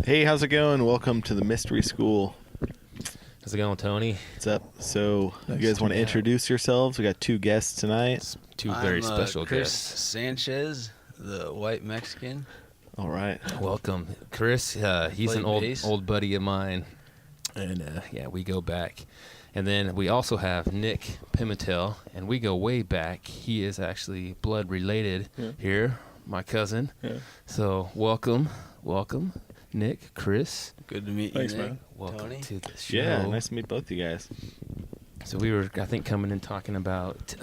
Hey, how's it going? Welcome to the Mystery School. How's it going, Tony? What's up? So, you guys want to introduce yourselves? We got two guests tonight. Two very special Chris guests. Sanchez, the white Mexican. All right. Welcome, Chris. He's an old buddy of mine, and we go back. And then we also have Nick Pimentel, and we go way back. He is actually blood related here, my cousin. Yeah. So welcome, Nick, Chris. Good to meet Thanks, you, Nick. man. Welcome Tony. to the show. Yeah, nice to meet both you guys. So we were, I think, coming in talking about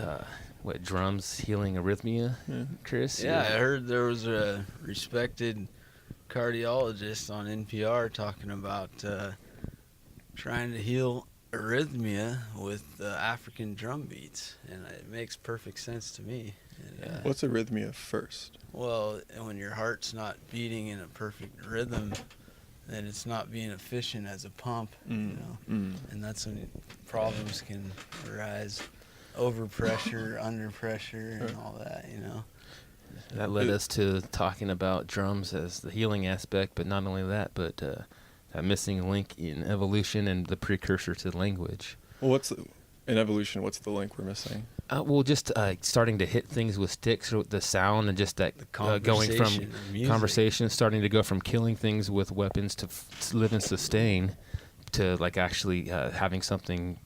drums healing arrhythmia, Chris? Yeah, I heard there was a respected cardiologist on NPR talking about trying to heal arrhythmia with African drum beats, and it makes perfect sense to me. And, what's arrhythmia first? Well, when your heart's not beating in a perfect rhythm, then it's not being efficient as a pump, you know, and that's when problems can arise. Overpressure, under pressure, and all that, you know. That led us to talking about drums as the healing aspect, but not only that, but that missing link in evolution and the precursor to language. Well, in evolution, what's the link we're missing? Just starting to hit things with sticks, or the sound, and just that going from conversation, starting to go from killing things with weapons to live and sustain, to like actually having something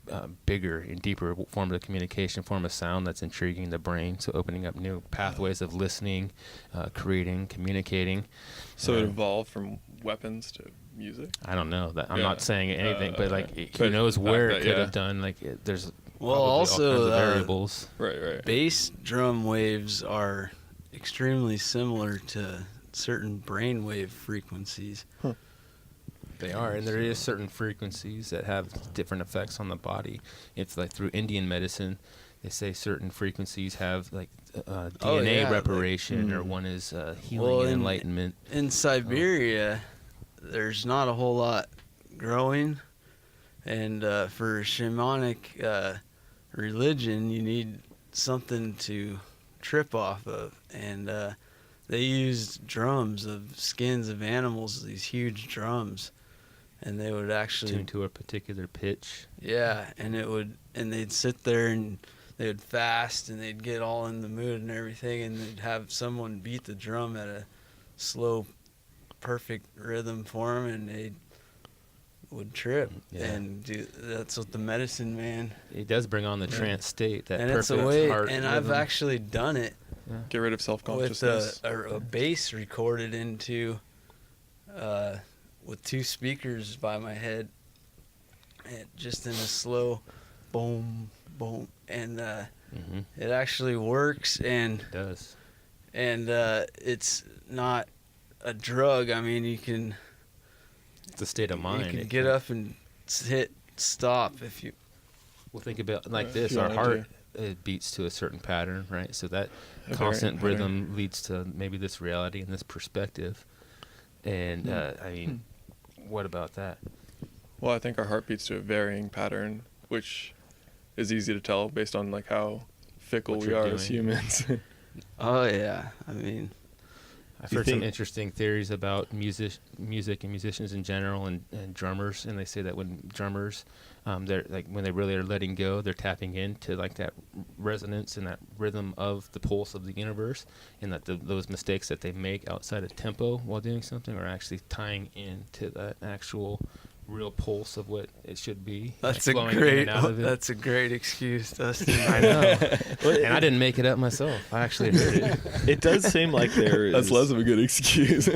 bigger and deeper form of communication, form of sound that's intriguing the brain. So opening up new pathways of listening, creating, communicating. So it evolved from weapons to music? I don't know. That I'm not saying anything, but like who knows where it could have done. Like there's also all kinds of variables. Right. Bass drum waves are extremely similar to certain brainwave frequencies. Huh. They are, and there is certain frequencies that have different effects on the body. It's like through Indian medicine, they say certain frequencies have like DNA reparation, or one is healing and enlightenment. In Siberia, there's not a whole lot growing, and for shamanic religion, you need something to trip off of, and they used drums of skins of animals, these huge drums. And they would actually tune to a particular pitch. Yeah, and they'd sit there and they would fast and they'd get all in the mood and everything, and they'd have someone beat the drum at a slow, perfect rhythm for them, and they would trip. Yeah. And that's what the medicine man. It does bring on the trance state. That and perfect it's a way, heart and rhythm. I've actually done it. Yeah. Get rid of self-consciousness. With a bass recorded into. With two speakers by my head, and just in a slow boom, boom, and it actually works, and it does, and it's not a drug. I mean, it's a state of mind. You can get up and hit stop if you. Well, think about like this: our heart it beats to a certain pattern, right? So that constant rhythm leads to maybe this reality and this perspective, and I mean. What about that? Well, I think our heart beats to a varying pattern, which is easy to tell based on like how fickle we are as humans. Oh yeah, I mean, I've heard some interesting theories about music and musicians in general, and drummers, and they say that when drummers, they're like when they really are letting go, they're tapping into like that resonance and that rhythm of the pulse of the universe, and that those mistakes that they make outside of tempo while doing something are actually tying into that actual real pulse of what it should be. That's like that's a great excuse, Dustin. I know. And I didn't make it up myself. I actually heard it. It does seem like that's less of a good excuse.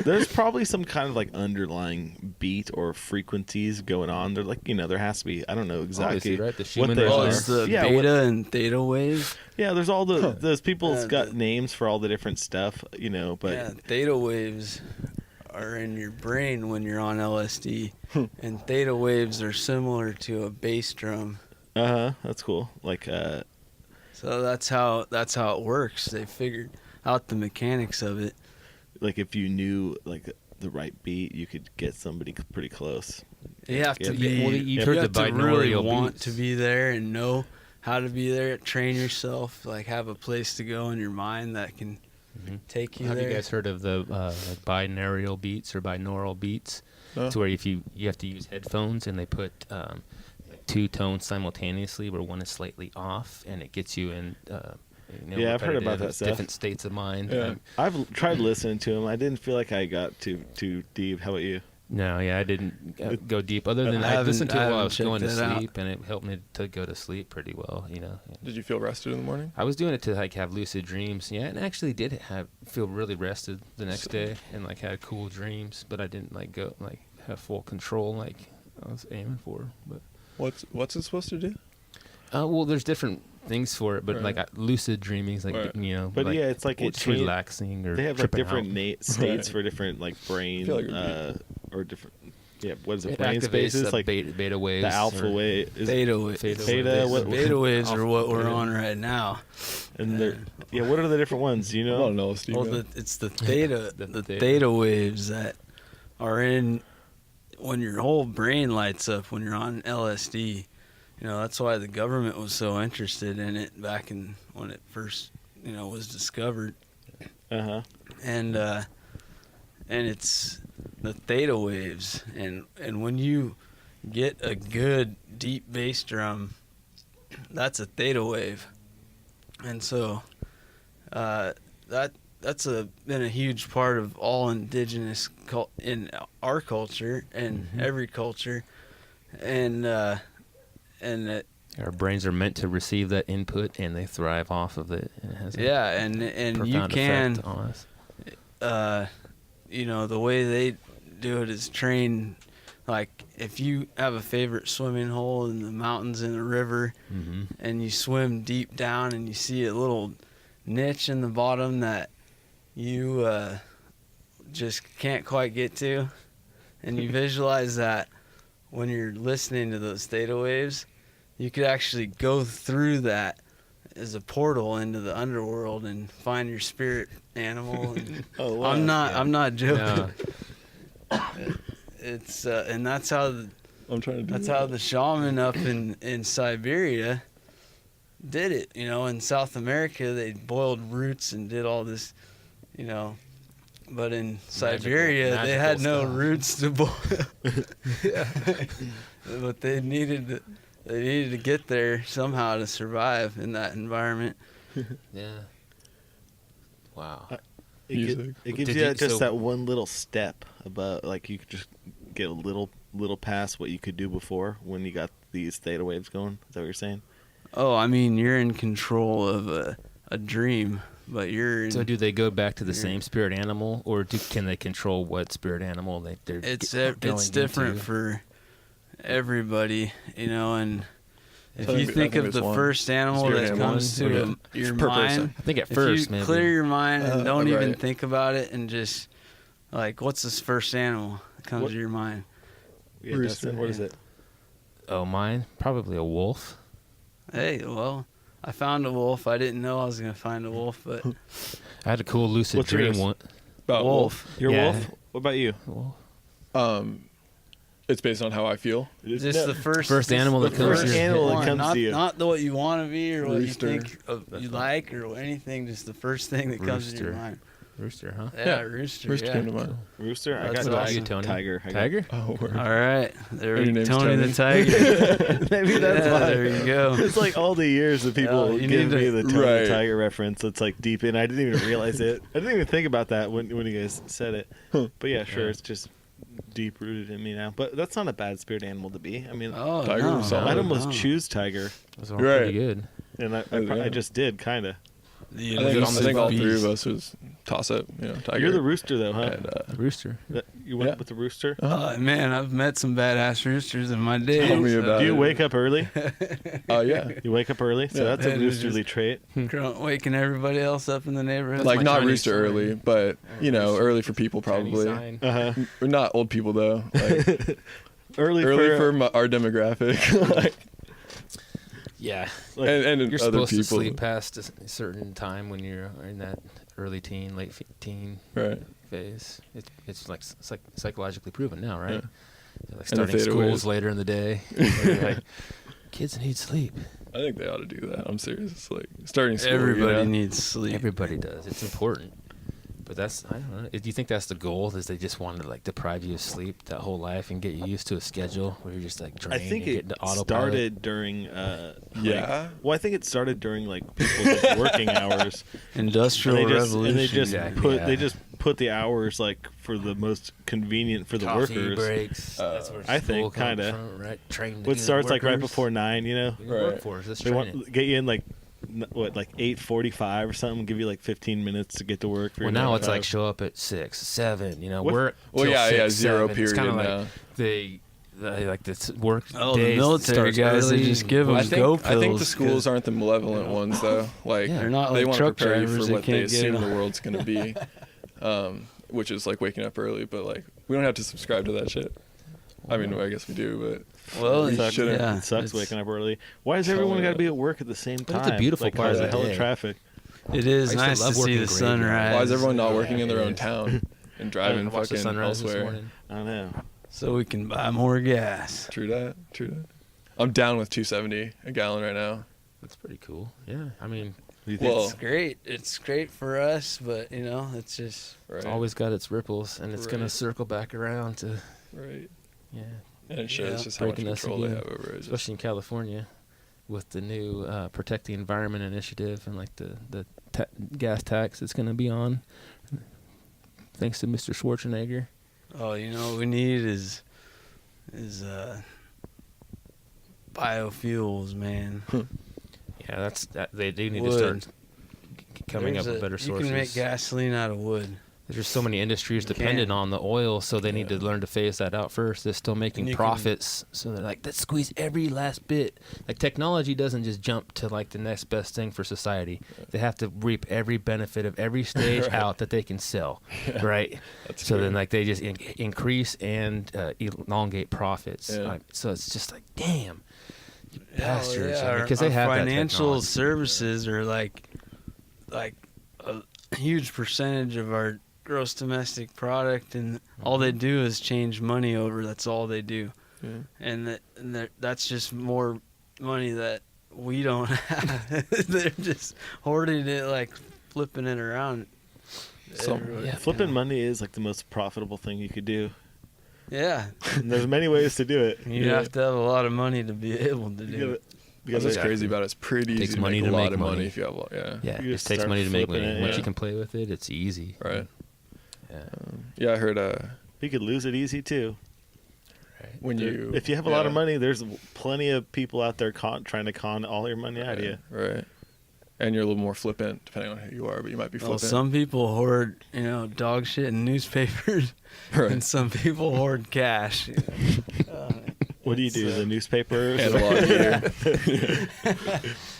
There's probably some kind of like underlying beat or frequencies going on. They're like, there has to be, I don't know exactly right? what they are. It's the beta and theta wave. Yeah, there's all those people's got names for all the different stuff, but theta waves are in your brain when you're on LSD, and theta waves are similar to a bass drum. That's cool. Like so that's how it works. They figured out the mechanics of it. Like if you knew like the right beat, you could get somebody pretty close. You have to you've heard the binaural really want beats. to be there and know how to be there. Train yourself, like have a place to go in your mind that can take you Have there. you guys heard of the like binaural beats or binaural beats? No. It's where if you have to use headphones and they put two tones simultaneously where one is slightly off and it gets you in Yeah, I've heard about that stuff. different states of mind. Yeah. I've tried listening to them. I didn't feel like I got too deep. How about you? No, yeah, I didn't go deep. Other than I listened to it while I was going to sleep, and it helped me to go to sleep pretty well. Did you feel rested in the morning? I was doing it to like have lucid dreams. Yeah, and I actually did feel really rested the next day, and like had cool dreams. But I didn't like go like have full control like I was aiming for. But what's it supposed to do? well, there's different things for it, but Right. like lucid dreaming is like Right. But like, yeah, it's like it's it relaxing or They have like tripping different out. states Right. for different like brain feel like it or different. Yeah, what is it? It Brain activates spaces the like beta waves. the alpha or- wave. Theta waves. Theta, what- Beta waves are what we're Beta. on right now. And they're what are the different ones? Do you I know? don't know, Steve. Well, it's the theta, The the theta. theta waves that are in when your whole brain lights up when you're on LSD. That's why the government was so interested in it back when it first, was discovered. And it's the theta waves, and when you get a good deep bass drum, that's a theta wave, and so that's been a huge part of all indigenous in our culture and every culture, and that. Our brains are meant to receive that input, and they thrive off of it. And it has a And you profound can, effect on us. the way they do it is train. Like if you have a favorite swimming hole in the mountains in the river, and you swim deep down and you see a little niche in the bottom that you just can't quite get to, and you visualize that when you're listening to those theta waves, you could actually go through that as a portal into the underworld and find your spirit animal. And Oh, wow. I'm not joking. No. It's and that's how I'm trying to do that's that. how the shaman up in Siberia did it. In South America they boiled roots and did all this, but in Siberia they had no stuff. roots to boil. But they needed to get there somehow to survive in that environment. Yeah. Wow. Music. It gives Did you you- just so- that one little step above, like you could just get a little past what you could do before when you got these theta waves going. Is that what you're saying? Oh, I mean, you're in control of a dream, but you're in, So do they go back to the same spirit animal, or can they control what spirit animal they're it's going different into? for everybody, and if So I you think think of it's the one first animal spirit that animal. comes to Okay. your Per mind, person. I think at if first you maybe. clear your mind and don't even right. think about it and just like, what's this first animal that comes What- to your mind? Yeah, Rooster. Dustin, what is it? Oh, mine probably a wolf. Hey, well, I found a wolf. I didn't know I was gonna find a wolf, but I had a cool lucid What's dream yours? one. About wolf. Your Yeah. wolf? What about you? Wolf. It's based on how I feel. Just the first animal that the comes first to your animal head. that comes not, to you. Not what you want to be or what Rooster. you think you like or anything. Just the first thing that comes to your Rooster. mind. Rooster, huh? Yeah, rooster. Rooster yeah. came to mind. Rooster? I That's got what about you, Dustin. Tony? Tiger. I got- Tiger? Oh, word. All right, there Your we name's Tony the Tony? Tiger. Maybe that's Yeah, why. there you go. It's like all the years that people Oh, you give need me to- the Tony Right. the Tiger reference. It's like deep in. I didn't even realize it. I didn't even think about that when you guys said it. But yeah, sure, Yeah. it's just deep rooted in me now. But that's not a bad spirit animal to be. I mean, Oh, Tiger no. was solid. I'd almost no. choose tiger, Those are Right. pretty good. and I just did kind of. The I think, elusive all three beast. of us was toss up. Tiger. You're the rooster though, huh? And, Rooster. You went yeah. with the rooster. Man, I've met some badass roosters in my day. Tell me about Do you it. wake up early? Oh yeah. You wake up early, so Yeah. that's a And it's roosterly trait. Waking everybody else up in the neighborhood. Like my not Chinese rooster sign. early, but early for people Chinese probably. sign. Uh-huh. Not old people though. Like, Early for our demographic. Like, Yeah. like, and You're other supposed people. to sleep past a certain time when you're in that early teen, late teen Right. phase. It's like psychologically proven now, right? Yeah. So, like And the starting theta schools waves. later in the day. where you're like, kids need sleep. I think they ought to do that. I'm serious. It's like starting school. Everybody you know? needs sleep. Everybody does. It's important. But I don't know. Do you think that's the goal? Is they just wanted to like deprive you of sleep that whole life and get you used to a schedule where you're just like drained? I think and it get autopilot? started during. Yeah. Well, I think it started during like people's like, working hours. Industrial Revolution. And they just Exactly, they just put the hours like for the most convenient for the Coffee workers. breaks. That's where I think school comes kinda. from, right? Trained to What be the starts like right workers. before 9, you know? The workforce. That's They training. want get you in like 8:45 or something. Give you like 15 minutes to get to work. For Well, your now 9 to it's like 5. show up at 6, 7. You know, What- work. Well, till yeah, 6, 0 7. It's kind period of like now. they like this work. Oh, the day military starts guys, they early. just give Well, them I think, go I think pills, the schools 'cause- aren't the malevolent ones though. Like Yeah. They're not they like want to truck prepare you drivers for that what they can't get assume it. the world's gonna be, which is like waking up early. But like we don't have to subscribe to that shit. I mean, I guess we do, Well, It it sucks, yeah, it sucks it's- waking up early. Why does Tell everyone me got to that. be at work at the same But time? it's a beautiful like, part of there's a the hell day. of traffic. It is I used to nice love to see working the graveyard. sunrise. why is everyone not working in their Yeah. own town and I driving watched the fucking sunrise this elsewhere? morning. I don't know. So we can buy more gas. True that. True that. I'm down with 270 a gallon right now. That's pretty cool. Yeah, I mean, Do you think Well, It's great. It's great for us, but you know, it's just right. it's always got its ripples, and it's gonna Right. circle back around to right. yeah, And it shows Yeah. just how much Breaking us control they again. have over it. Just, especially in California with the new Protect the Environment initiative and like the gas tax that's gonna be on, thanks to Mr. Schwarzenegger. oh, you know what we need is biofuels, man. Yeah, that they do need to Wood. start coming There's up with better You sources. can make gasoline out of wood. There's just so many industries You dependent can. on the oil, so they need to learn to phase that out first. They're still making And you profits, so they're like, let's squeeze every last bit. Like technology doesn't just jump to like the next best thing for society. They have to reap every benefit of every stage Right. out that they can sell, right? That's So true. then like they just increase and elongate profits. Yeah. Like, so it's just like, damn, you Yeah, bastards. yeah, Because our they have that financial technology. services are like a huge percentage of our gross domestic product, and all they do is change money over. That's all they do, Yeah. and that's just more money that we don't have. They're just hoarding it, like flipping it around. everywhere. yeah. flipping money is like the most profitable thing you could do? Yeah, And there's many ways to do it. you have to have a lot of money to be able to do it. Because what's crazy about it, it's pretty Takes easy to money make a to lot make of money money. if you have, yeah. Yeah, You it just takes start money to make flipping money. it, Once yeah. you can play with it, it's easy. Right. Yeah. Yeah, I heard You could lose it easy too. Right. when you If you have a lot of yeah, money, there's plenty of people out there trying to con all your money out of you. Right. And you're a little more flippant depending on who you are, but you might be Well, flippant. some people hoard, dog shit in newspapers, Right. and some people hoard cash. What do you do? The newspapers? Analog here.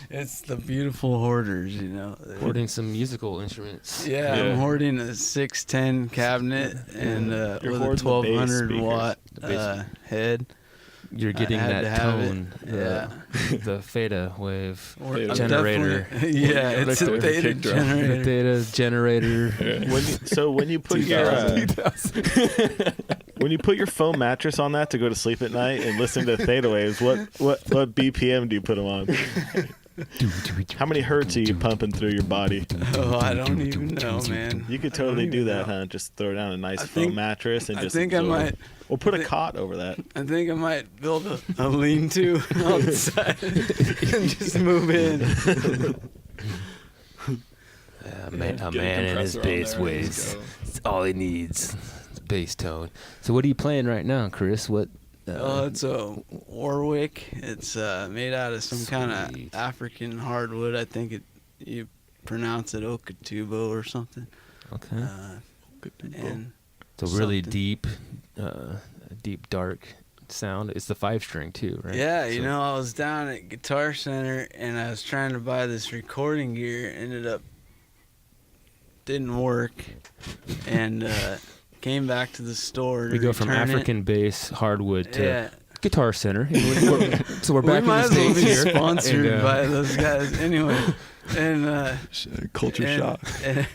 It's the beautiful hoarders, Hoarding some musical instruments. Yeah, Yeah. I'm hoarding a 610 cabinet and You're with a hoarding the bass 1200 speakers. watt The bass- head. You're getting had to that have it. tone. Yeah. The theta wave Theta. I'm generator. definitely- Yeah, it's a Like the theta kick drum. generator. Theta generator. When you put your 2000. when you put your foam mattress on that to go to sleep at night and listen to theta waves, what BPM do you put them on? How many hertz are you pumping through your body? Oh, I don't even know, man. You could I don't totally do even that, know. huh? Just throw down a nice I foam think- mattress and I just think I absorb. might. Or put a I thi- cot over that. I think I might build a lean-to outside and just move in. A man Get a in his compressor on bass there and waves. just go. It's all he needs. It's bass tone. So what are you playing right now, Chris? What? It's a Warwick. It's made out of some kind Sweet. of African hardwood. I think you pronounce it Okatubo or something. Okay. And So really something. deep, dark sound. It's the 5-string too, right? yeah, So- I was down at Guitar Center and I was trying to buy this recording gear. Ended up didn't work, and came back to the store. We to go from return it. African bass hardwood to Yeah. Guitar Center. So we're back we might in the as well States be here. sponsored And, by those guys anyway. And Culture and- shock. and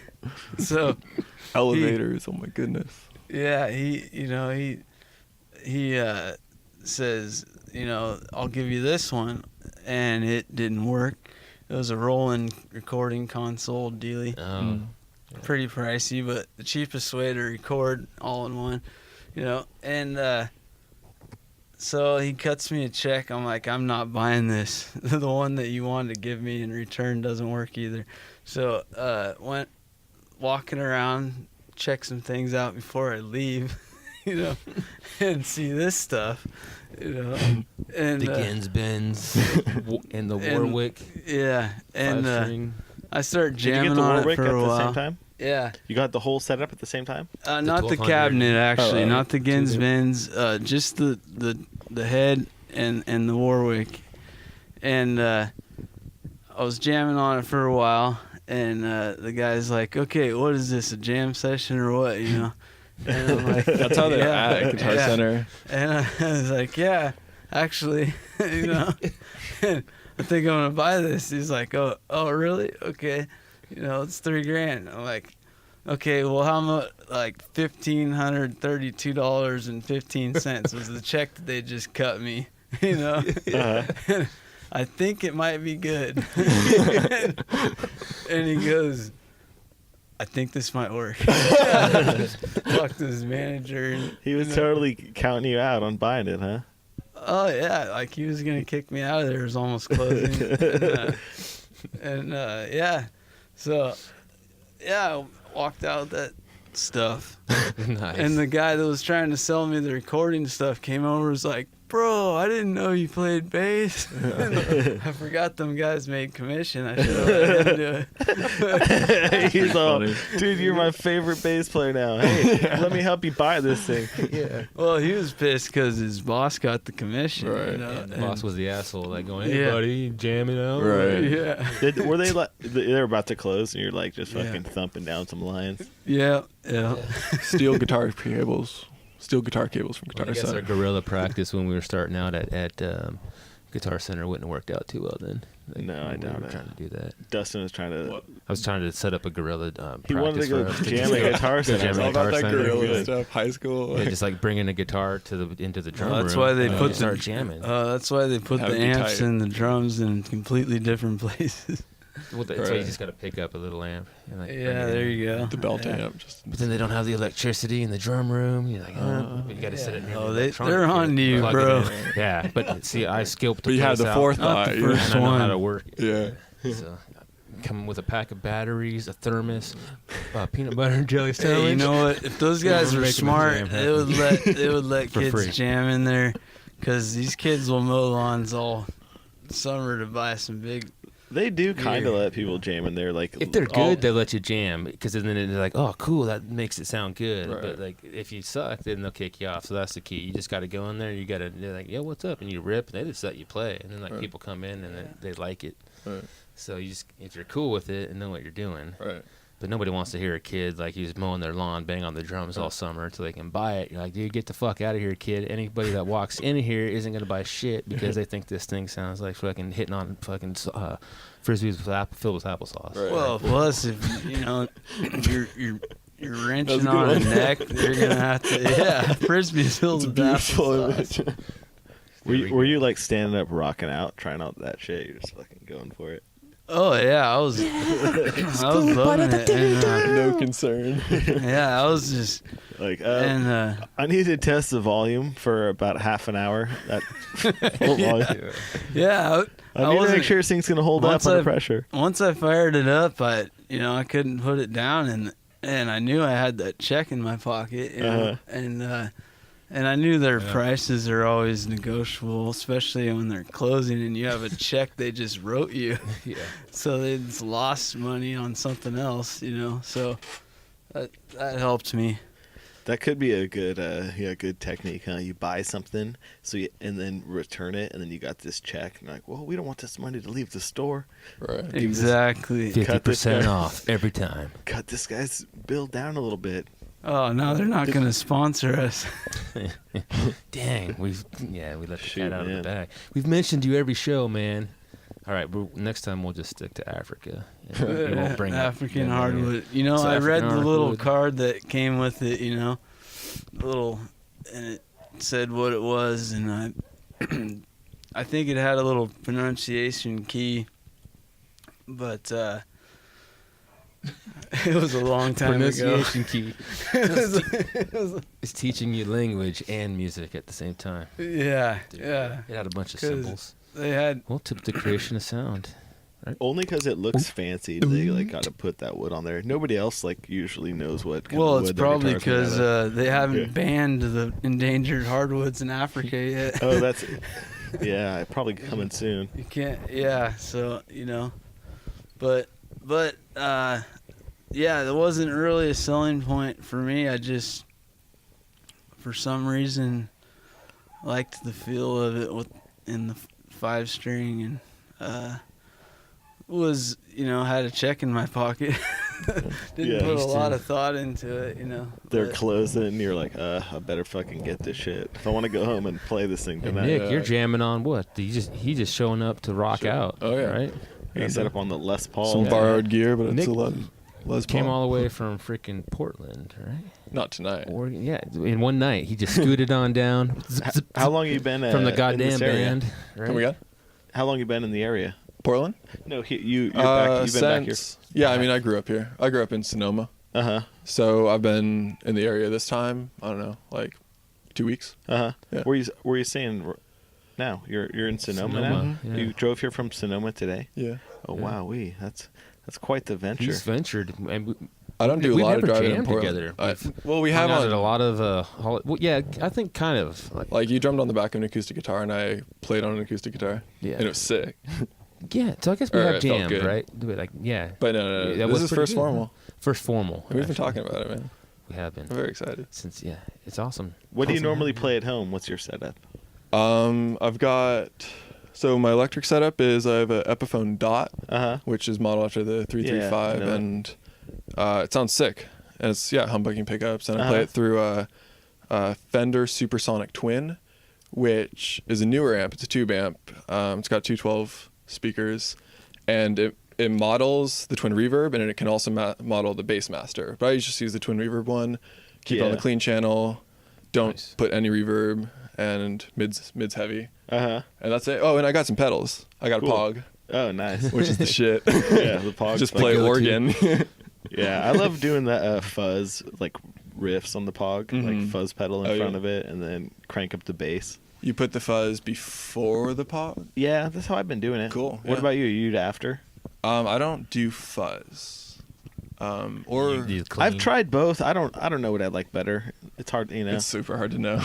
so Elevators. Oh my goodness. yeah, he says, I'll give you this one, and it didn't work. It was a rolling recording console dealie. Oh. pretty pricey, but the cheapest way to record all in one, you know. And so he cuts me a check. I'm like, I'm not buying this. The one that you wanted to give me in return doesn't work either. So went walking around, check some things out before I leave, you know, and see this stuff, you know. And The Ginsbens and the Warwick. Yeah, and I start Did you jamming get the on it Warwick for at a the while. same time? Yeah. You got the whole setup at the same time? Not the 1200. cabinet, actually, Oh, not the Ginsbens, just the head and the Warwick. And I was jamming on it for a while, and the guy's like, okay, what is this, a jam session or what, you know? And I'm like, That's how they're at Guitar Center. And I was like, yeah, actually, you know, and I think I'm going to buy this. He's like, oh, really? Okay. You know, it's $3,000. I'm like, okay, well, how much? Like $1,532.15 was the check that they just cut me. You know, I think it might be good. And he goes, I think this might work. Talked to his manager. And, He was totally counting you out on buying it, huh? oh yeah, like he was gonna kick me out of there. It was almost closing. Yeah, so yeah, I walked out with that stuff. Nice. And the guy that was trying to sell me the recording stuff came over and was like, bro, I didn't know you played bass. I forgot them guys made commission. I should have let him do it. He's all, funny. dude, you're my favorite bass player now. Hey, let me help you buy this thing. Yeah. Well, he was pissed because his boss got the commission. Right. You know? And the boss was the asshole, like going, "Hey, Yeah. buddy, you jamming out?" Right. Yeah. Were they like they're about to close and you're like just Yeah. fucking thumping down some lines? Yeah. Yeah. Steel guitar cables. Steel guitar cables from Well, Guitar I guess our Center. guerrilla practice when we were starting out at Guitar Center wouldn't have worked out too well then. Like, No, I when we doubt were it. trying to do that. Dustin was trying to. What? I was trying to set up a guerrilla He wanted practice to go for us jam at Guitar Center. jam It's at all about Guitar that Center. guerrilla Good. stuff. High school. Yeah, just like bringing a guitar into the drum Well, that's room. why they and put start the jamming. That's why they put Have the it be amps tight. and the drums in completely different places. Well, that's why you Right. just got to pick up a little amp. And like bring Yeah, it in. there you go. the belt Yeah. amp. Just But then they don't have the electricity in the drum room. You're like, you got to set it near Oh, the they're electronic on kit, you, plug bro. it in. Yeah, but see, I scoped the But you had place the out, fourth Not the eye. first and I know how one. to work it. Yeah. So, coming with a pack of batteries, a thermos, peanut butter and jelly Hey, sandwich. you know what? If those guys We're were making the smart, jam they would let For kids free. jam in there, because these kids will mow lawns all summer to buy some big. They do kind of Yeah. let people jam in there. Like If they're all- good, they'll let you jam because then they're like, "Oh, cool, that makes it sound good." Right. But like, if you suck, then they'll kick you off. So that's the key. You just got to go in there. You got to. They're like, "Yeah, what's up?" And you rip, and they just let you play. And then like Right. people come in and they like it. Right. So you just, if you're cool with it and know what you're doing. Right. But nobody wants to hear a kid like he's mowing their lawn, bang on the drums all summer until they can buy it. You're like, dude, get the fuck out of here, kid. Anybody that walks in here isn't gonna buy shit because they think this thing sounds like fucking hitting on fucking frisbees filled with applesauce. Right. Well, plus if you're wrenching That's a good on a one. neck, you're gonna have to. Yeah, frisbees filled with Beautiful applesauce. image. were you like standing up, rocking out, trying out that shit? You're just fucking going for it. Oh yeah, I was loving it. And, No concern. yeah, I was just Like, and I need to test the volume for about half an hour. That full volume. yeah. I need to make wasn't- sure this thing's gonna hold up once under I- pressure. Once I fired it up, I couldn't put it down, and I knew I had that check in my pocket, you know, and I knew their prices are always negotiable, especially when they're closing and you have a check they just wrote you, Yeah. so they just lost money on something else, you know. So that helped me. That could be a good, good technique, huh? You buy something, and then return it, and then you got this check, and you're like, well, we don't want this money to leave the store. Right. Exactly. 50% off every time. Cut this guy's bill down a little bit. Oh no, they're not going to sponsor us. Dang, we let the Shoot, cat out of man. the bag. We've mentioned you every show, man. All right, next time we'll just stick to Africa. And we won't bring up- African yeah, hardwood. You know, So I read African the little hardwood. card that came with it. You know, and it said what it was, and I think it had a little pronunciation key, but It was a long time ago. Pronunciation key. It was- It's teaching you language and music at the same time. yeah, Dude, yeah. It had a bunch of 'Cause symbols. They had Well, to the creation of sound. Only because it looks fancy, they like got to put that wood on there. Nobody else like usually knows what. Kind of it's wood their probably guitar's made out because of. they haven't Yeah. banned the endangered hardwoods in Africa yet. Oh, that's yeah, probably coming soon. You can't, yeah. So but yeah, that wasn't really a selling point for me. I just, for some reason, liked the feel of it in the 5-string, and was had a check in my pocket. Didn't Yeah, put a used to. lot of thought into it, They're but- closing, and you're like, I better fucking get this shit if I want to go home and play this thing Hey, tonight. Nick, you're jamming on what? He just showing up to rock out. Oh, yeah. Right? You set up on the Les Paul. Some Yeah. borrowed gear, but it's Nick a Les Came Paul. all the way from freaking Portland, right? Not tonight. Oregon. Yeah, in one night he just scooted on down. Zip, zip, How zip, long you been from the in goddamn this area? band? Right? Come again? How long you been in the area? Portland? No, you're back. You've been back here. Yeah, I mean, I grew up here. I grew up in Sonoma. Uh huh. So I've been in the area this time, I don't know, like 2 weeks. Uh huh. Yeah. Where you staying now? You're in Sonoma, now. Sonoma, yeah. You drove here from Sonoma today. Yeah. Oh Yeah. wow, that's quite the venture. He's ventured, and I don't do a we've lot of never driving in jammed Portland. together. Well, we hung have out on at a lot of well, yeah, I think kind of like you drummed on the back of an acoustic guitar and I played on an acoustic guitar. Yeah. And it was sick. yeah. So I guess we Or have it felt jammed, good. right? Like yeah, But no. Yeah, that This was is pretty first good. formal. first formal. And we've been actually. talking about it, man. We have been I'm very excited. since it's awesome. What do you Awesome. normally play at home? What's your setup? I've got so my electric setup is I have a Epiphone Dot, Uh huh. which is modeled after the 335, Yeah, I know and it sounds sick. And it's humbucking pickups, and I play Uh-huh. it through a Fender Supersonic Twin, which is a newer amp. It's a tube amp. It's got 212 speakers, and it models the twin reverb, and it can also model the bass master. But I just use the twin reverb one, keep it on the Yeah. clean channel, don't Nice. put any reverb, and mid's heavy, Uh huh. and that's it. Oh, and I got some pedals. I got Cool. a Pog, Oh, nice. which is the shit. yeah, the Pog's Just like play go-to. organ. Yeah, I love doing the fuzz like riffs on the Pog, like Mhm. fuzz pedal in Oh, front yeah. of it, and then crank up the bass. You put the fuzz before the Pog? Yeah, that's how I've been doing it. Cool, What yeah. about you? You after? I don't do fuzz. Or You do clean. I've tried both. I don't know what I like better. It's hard, it's super hard to know.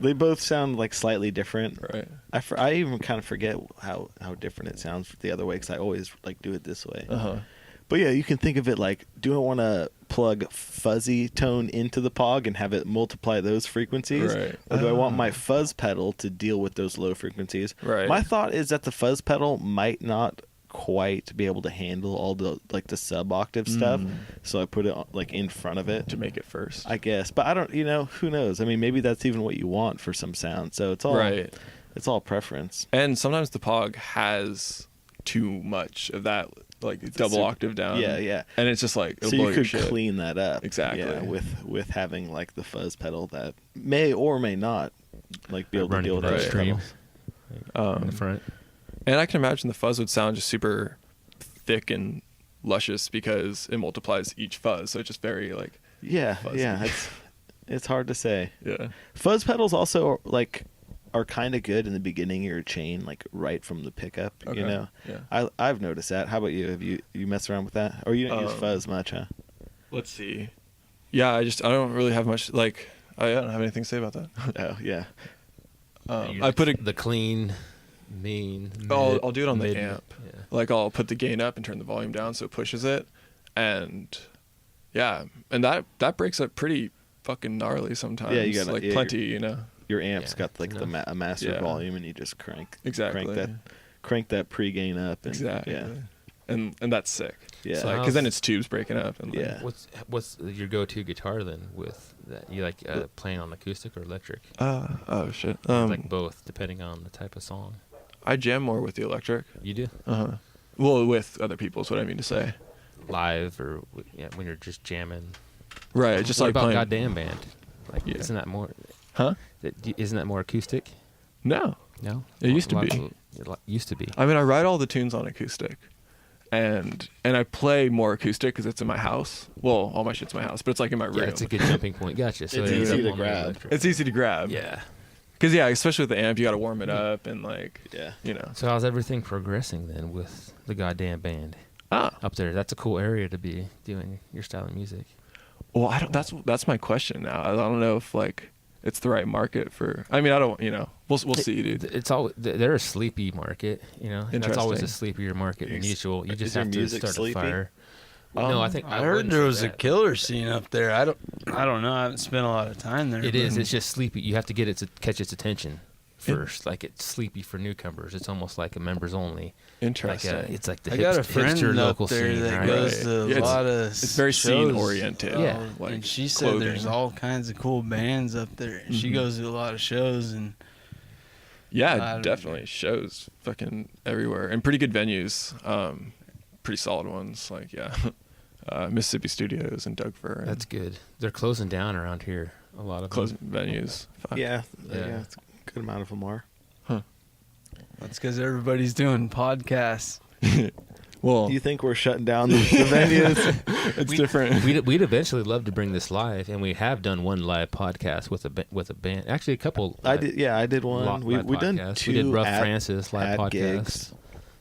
They both sound like slightly different. Right. I even kind of forget how different it sounds the other way because I always like do it this way. Uh-huh. But yeah, you can think of it like, do I want to plug fuzzy tone into the Pog and have it multiply those frequencies? Right. Or do I want my fuzz pedal to deal with those low frequencies? Right. My thought is that the fuzz pedal might not quite be able to handle all the like the sub octave stuff, so I put it like in front of it To make it first. I guess. But I don't, who knows? I mean, maybe that's even what you want for some sound. So it's all Right. It's all preference. And sometimes the Pog has too much of that, like double super- octave down. Yeah. And it's just like, it'll So blow you your could shit. clean that up. Exactly. Yeah, with having like the fuzz pedal that may or may not like be able to Running deal with the those stream. pedals. in the front. And I can imagine the fuzz would sound just super thick and luscious because it multiplies each fuzz. So it's just very like, Yeah, fuzzy. yeah. It's hard to say. yeah. Fuzz pedals also like are kind of good in the beginning of your chain, like right from the pickup. Okay. Yeah. I've noticed that. How about you? Have you mess around with that, or you don't use Um, fuzz much, huh? Let's see. Yeah, I don't really have much, like, I don't have anything to say about that. Oh yeah. I put a, the clean, mean. I'll do it on the mid- amp. Yeah. Like I'll put the gain up and turn the volume down so it pushes it, and yeah, and that breaks up pretty fucking gnarly sometimes. Yeah, you gotta- like yeah, plenty, you know. Your amp's Yeah, got like enough. a master Yeah. volume, and you just crank Exactly. crank that pre-gain up. And, Exactly. Yeah. And that's sick. Yeah. It's like, because then it's tubes breaking up. And like, Yeah. What's your go-to guitar then with that? You like playing on acoustic or electric? oh shit. Like both, depending on the type of song. I jam more with the electric. You do Well, with other people is what I mean to say. live or when you're just jamming. Right. Just what like about playing. goddamn band? Like Yeah. isn't that more? Huh? Isn't that more acoustic? No. No, It used to be. It used to be. I mean, I write all the tunes on acoustic, and I play more acoustic because it's in my house. Well, all my shit's in my house, but it's like in my room. Yeah, it's a good jumping point. Gotcha. So It's it ends easy up to on the grab. electric. It's easy to grab. Yeah. Because especially with the amp, you got to warm it up and like, Yeah. you know. So how's everything progressing then with the goddamn band up there? That's a cool area to be doing your style of music. Well, I don't. That's my question now. I don't know if like it's the right market for. I mean, I don't. You know, we'll see, dude. It's all they're a sleepy market, you know. And that's always a Interesting. sleepier market than usual. You Is just your have to music start sleepy? a fire. No, I think I heard wouldn't there say was a that. killer scene up there. I don't know. I haven't spent a lot of time there. It but- is. It's just sleepy. You have to get it to catch its attention first. Like it's sleepy for newcomers. It's almost like a members only. Interesting. It's like the I got a friend hipster up local there scene. that right? goes Right. to Yeah, a lot of. it's very shows, scene-oriented, Yeah. like and she said there's clothing. all kinds of cool bands up there. And She Mhm. goes to a lot of shows, and Yeah, definitely shows fucking everywhere and pretty good venues. Pretty solid ones like Mississippi Studios and Dougfir. And That's good. They're closing down around here. A lot of closing them. venues. Fuck. Yeah. Yeah. It's a good amount of them are. that's because everybody's doing podcasts. Well, Do you think we're shutting down the venues? it's different. We'd eventually love to bring this live, and we have done one live podcast with a band. Actually, a couple. I did one. We done podcasts. two. We did Rough at- Francis live at podcasts. gigs.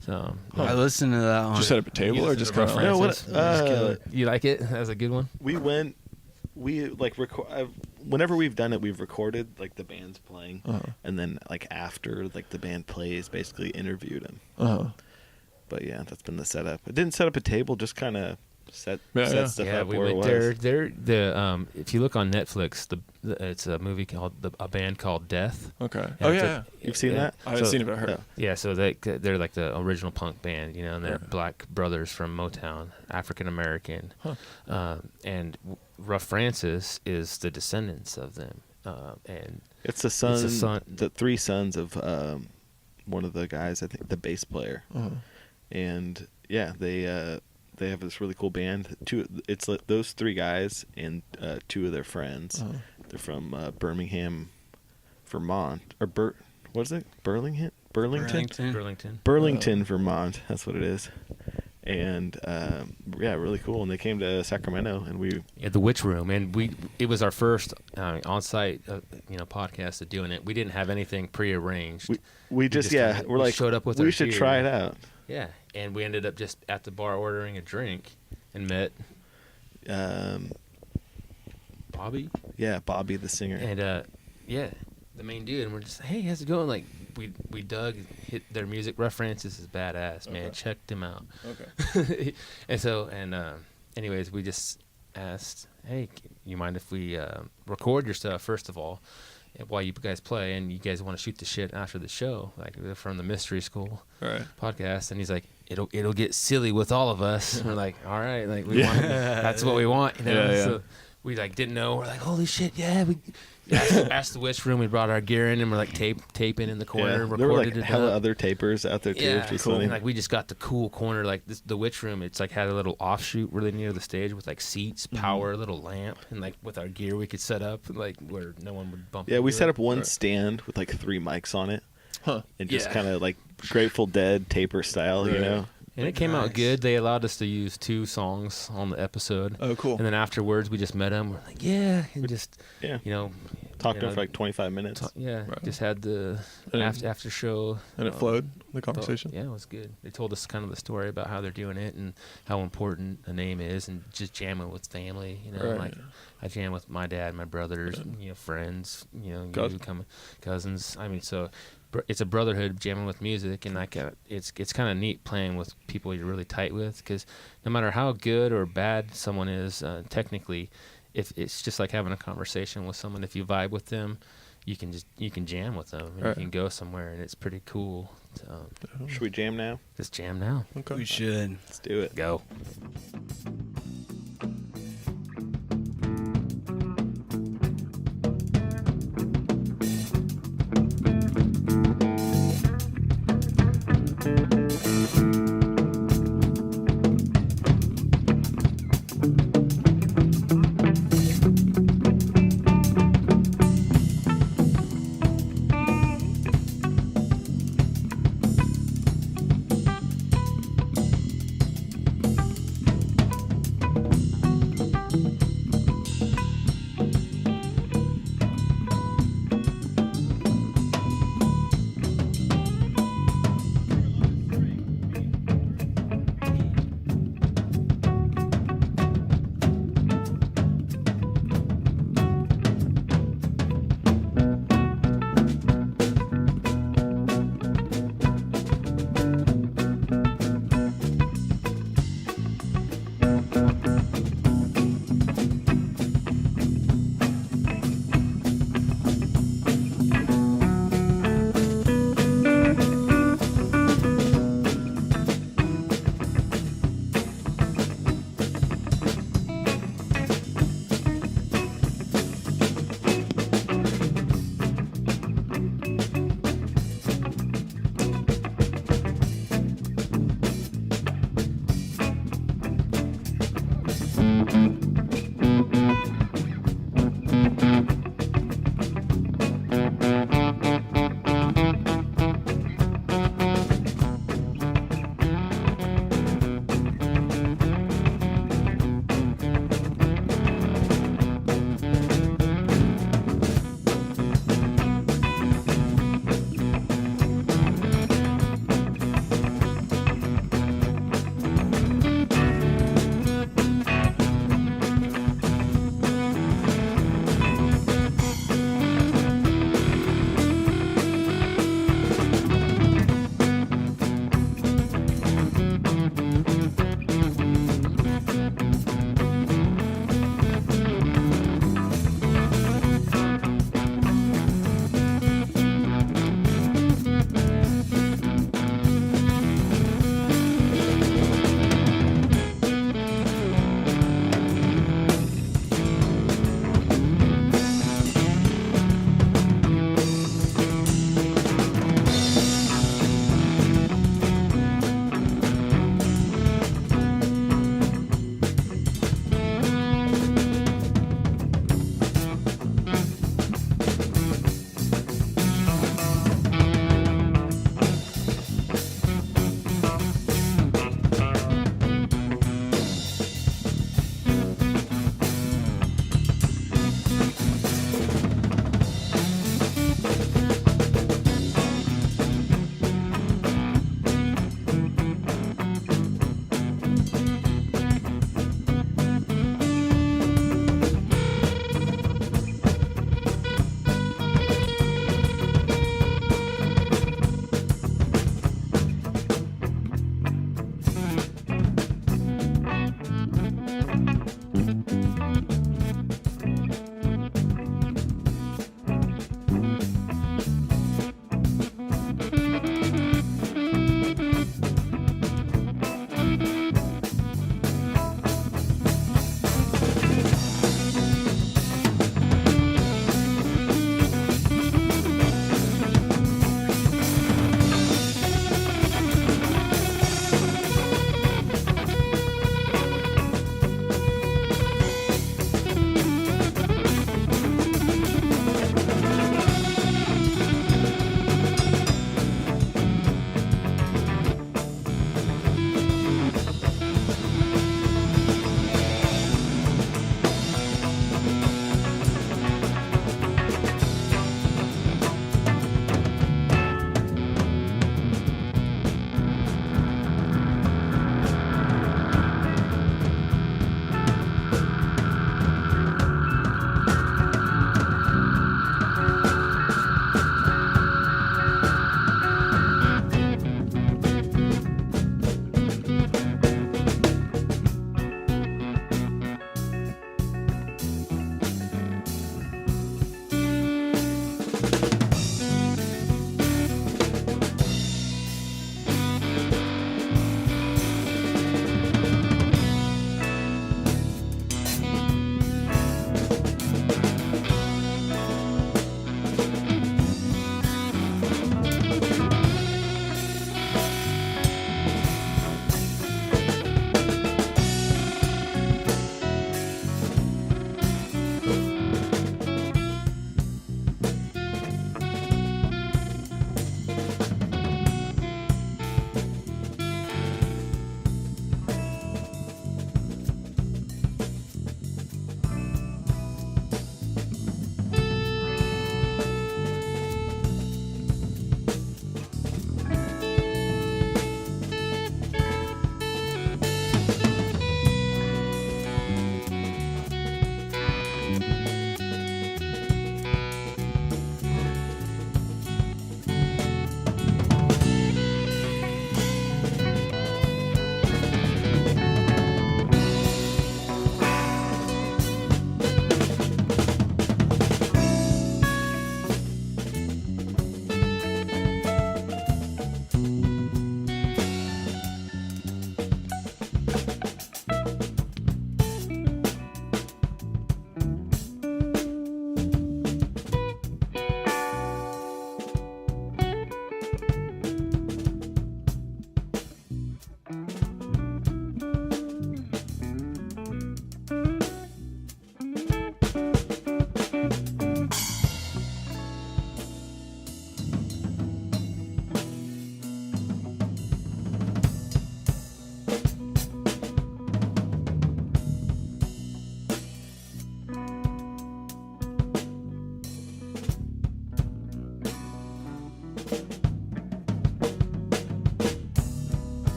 So I listened to that one. Just set up a table or just kind Rough of No, like, what? Francis. You like it? That was a good one. We went. We like record. Whenever we've done it, we've recorded like the band's playing, and then like after like the band plays, basically interviewed them. But yeah, that's been the setup. I didn't set up a table, just kind of set stuff Yeah, up we where it went was. there. If you look on Netflix, it's a movie called a band called Death. Okay. Yeah, Oh it's yeah. You've seen that? I haven't So- seen it, but I heard. Yeah, so they're like the original punk band, you know, and they're Right. black brothers from Motown, African American, Huh. and Rough Francis is the descendants of them, and It's the son, the three sons of one of the guys. I think the bass player, and yeah, they have this really cool band. It's like those three guys and two of their friends. They're from Birmingham, Vermont, or what is it? Burlington, Burlington. Vermont. That's what it is. And yeah, really cool. And they came to Sacramento, and we At the Witch Room, and it was our first on-site podcast of doing it. We didn't have anything prearranged. we just kinda- we're like showed up with we our should gear. try it out. Yeah, and we ended up just at the bar ordering a drink and met Bobby Bobby the singer. and the main dude, and we're just, hey, how's it going? Like we dug, hit their music. Rough Francis is badass, man. Okay. Checked him out. Okay. Anyways, we just asked, hey, you mind if we record your stuff first of all, while you guys play, and you guys want to shoot the shit after the show, like from the Mystery School Right. podcast? And he's like, it'll get silly with all of us. And we're like, all right, like that's what we want, you know. Yeah, yeah. So we like didn't know. We're like, holy shit, yeah. We asked the Witch Room. We brought our gear in, and we're like taping in the corner. There Recorded were like it hella up. other tapers out there too. Yeah, which was cool. funny. And, like we just got the cool corner, like the Witch Room. It's like had a little offshoot really near the stage with like seats, power, little lamp, and like with our gear we could set up like where no one would bump. Yeah, we into set it. up one stand with like 3 mics on it, Huh. and just Yeah. kind of like Grateful Dead taper style, you Right. know. And it came out Nice. good. They allowed us to use 2 songs on the episode. Oh, cool. And then afterwards, we just met them. We're like, yeah, and just Yeah, you know, talked you to him know, for like 25 minutes. yeah, Right. just had the And- after show. And it flowed, the conversation. Yeah, it was good. They told us kind of the story about how they're doing it and how important a name is, and just jamming with family. You know, Right. like I jam with my dad, my brothers, you know, friends. You know, cousins. I mean, so it's a brotherhood jamming with music, and like it's kind of neat playing with people you're really tight with, because no matter how good or bad someone is, technically, if it's just like having a conversation with someone. If you vibe with them, you can jam with them, and Right. you can go somewhere, and it's pretty cool. So, Should we jam now? just jam now. Okay. We should. Let's do it. Go.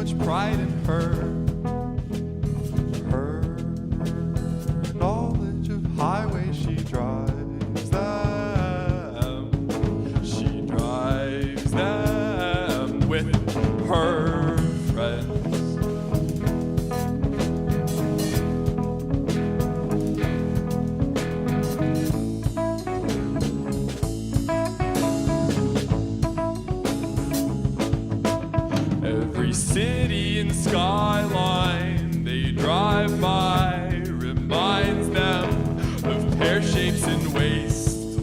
much pride in her. Her knowledge of highways, she drives them. She drives them with her friends. Every city and skyline they drive by reminds them of pear shapes and waistlines.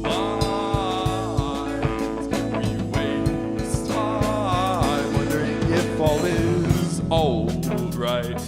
We waste time wondering if all is old right.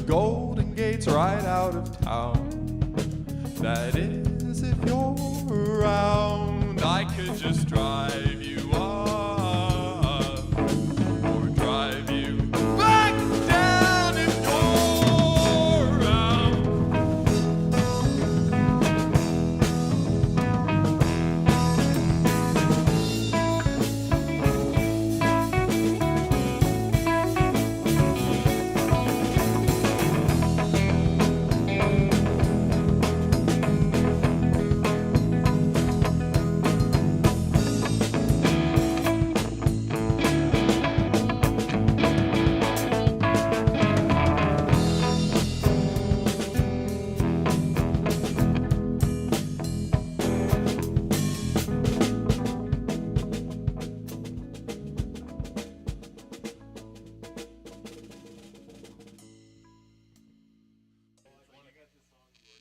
Golden Gate's right out of town. That is, if you're around, I could just drive you up or drive you back down if you're around.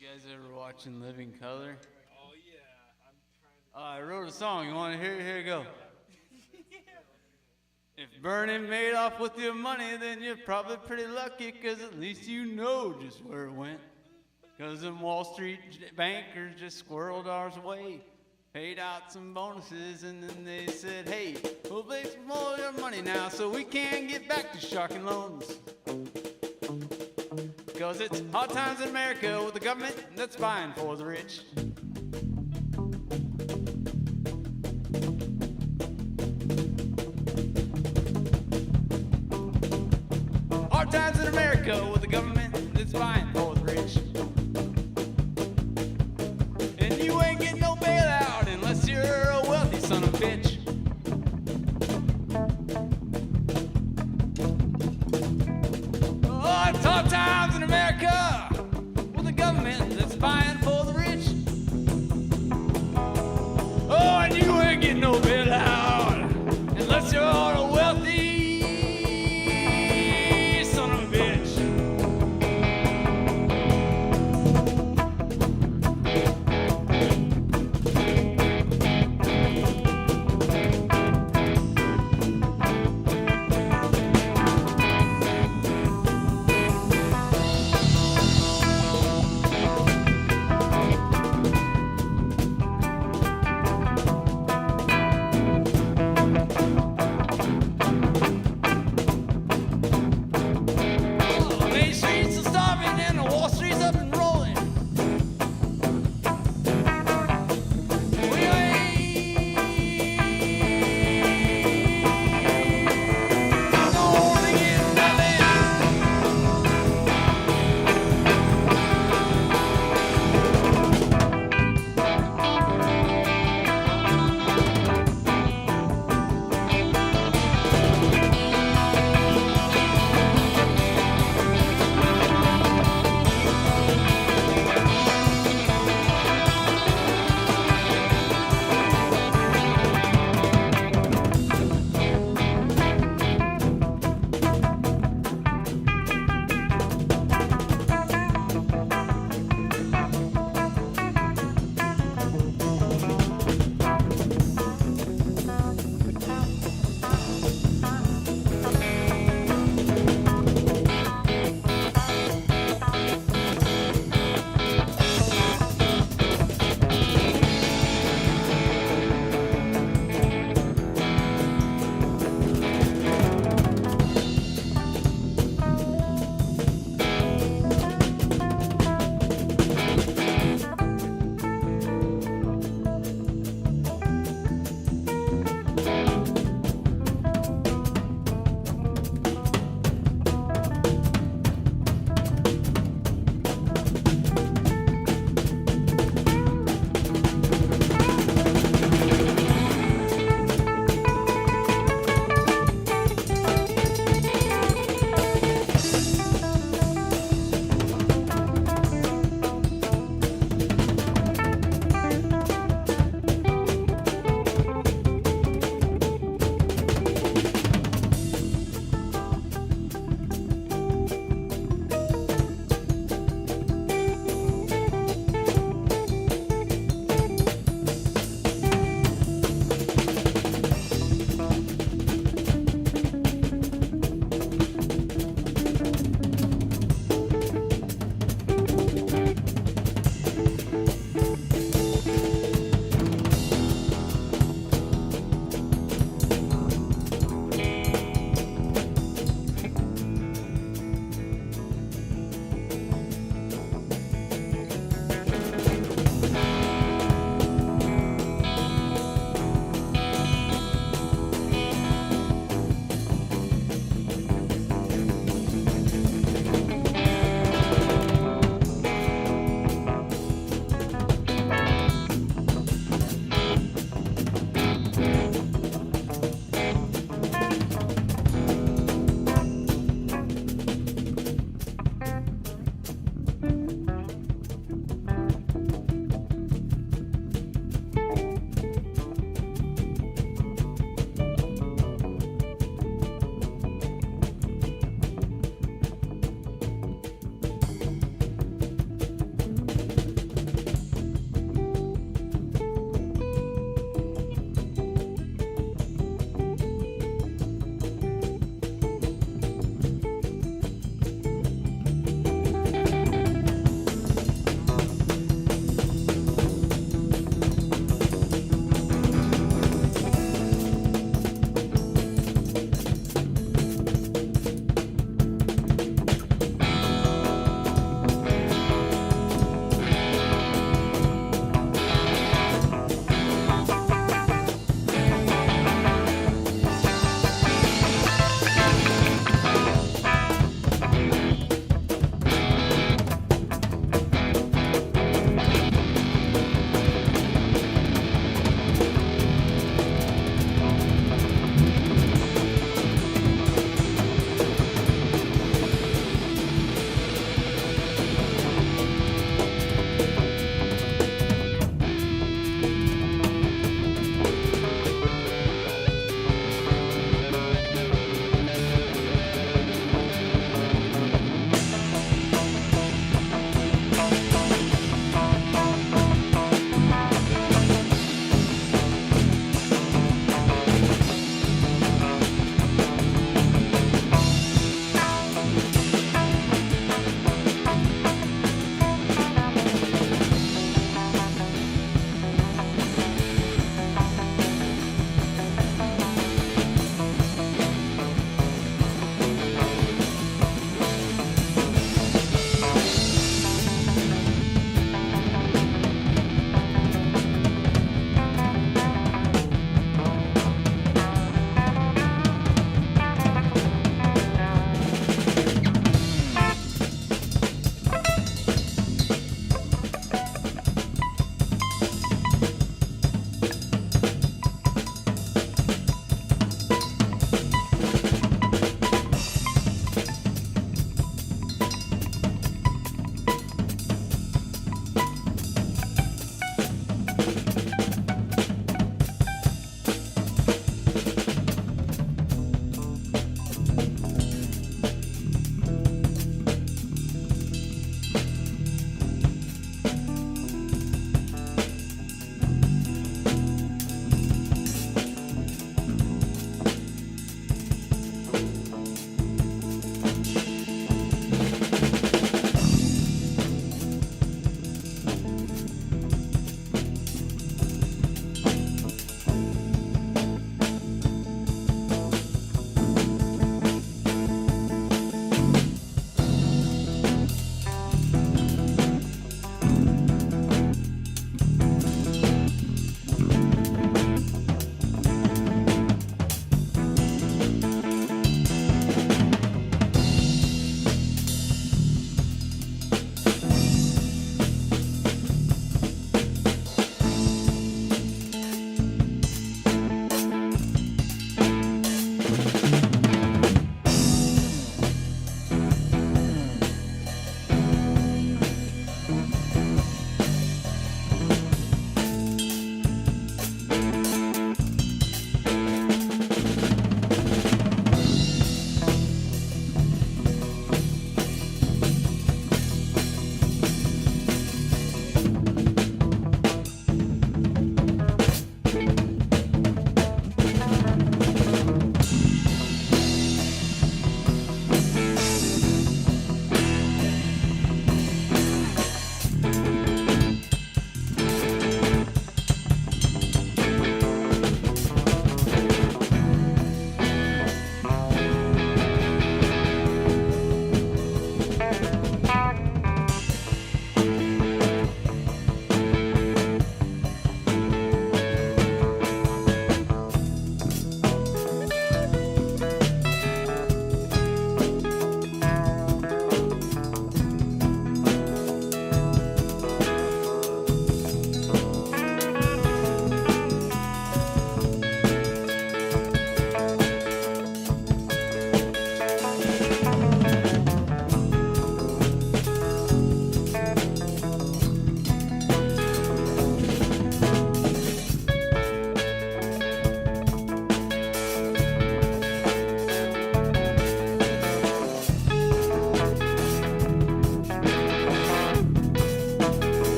You guys ever watching Living Color? Oh yeah. I wrote a song. You want to hear it? Here you go. If burning made off with your money, then you're probably pretty lucky, because at least you know just where it went. Because them Wall Street bankers just squirreled ours away, paid out some bonuses, and then they said, hey, we'll make some more of your money now so we can get back to sharking loans. Because it's hard times in America with the government that's buying for the rich. Hard times in America with the government that's buying for the rich. And you ain't getting no bailout unless you're a wealthy son of a bitch. Oh, it's hard times in America with the government that's buying for the rich. Oh, and you ain't getting no bailout unless you're a wealthy son of a bitch.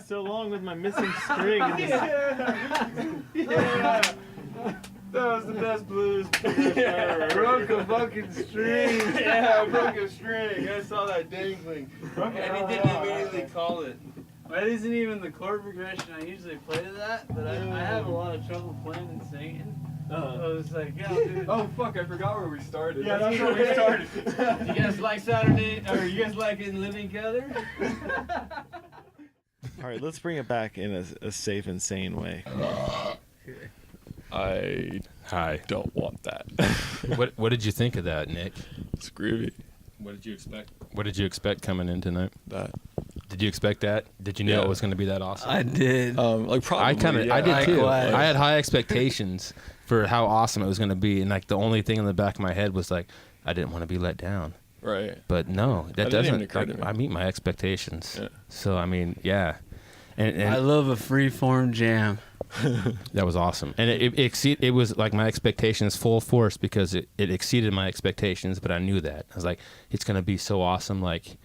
so long with my missing string. Yeah. That was the best blues ever. Broke a fucking string. Yeah, I broke a string. I saw that dangling. And he didn't immediately call it. That isn't even the chord progression I usually play to that, but I have a lot of trouble playing and singing. I was like, yeah, dude. Oh fuck, I forgot where we started. Yeah, that's where we started. You guys like Saturday, or you guys like in living together? All right, let's bring it back in a safe and sane way. I don't want that. What did you think of that, Nick? It's groovy. What did you expect? What did you expect coming in tonight? That. Did you expect that? Did you know it was going to be that awesome? I did. Like probably. I did too. Likewise. I had high expectations for how awesome it was going to be, and like the only thing in the back of my head was like, I didn't want to be let down. Right. But no, that didn't even doesn't. occur to me. I meet my expectations. Yeah. So I mean, yeah. And I love a free-form jam. that was awesome, and it was like my expectations full force because it exceeded my expectations. But I knew that I was like, it's gonna be so awesome. Like,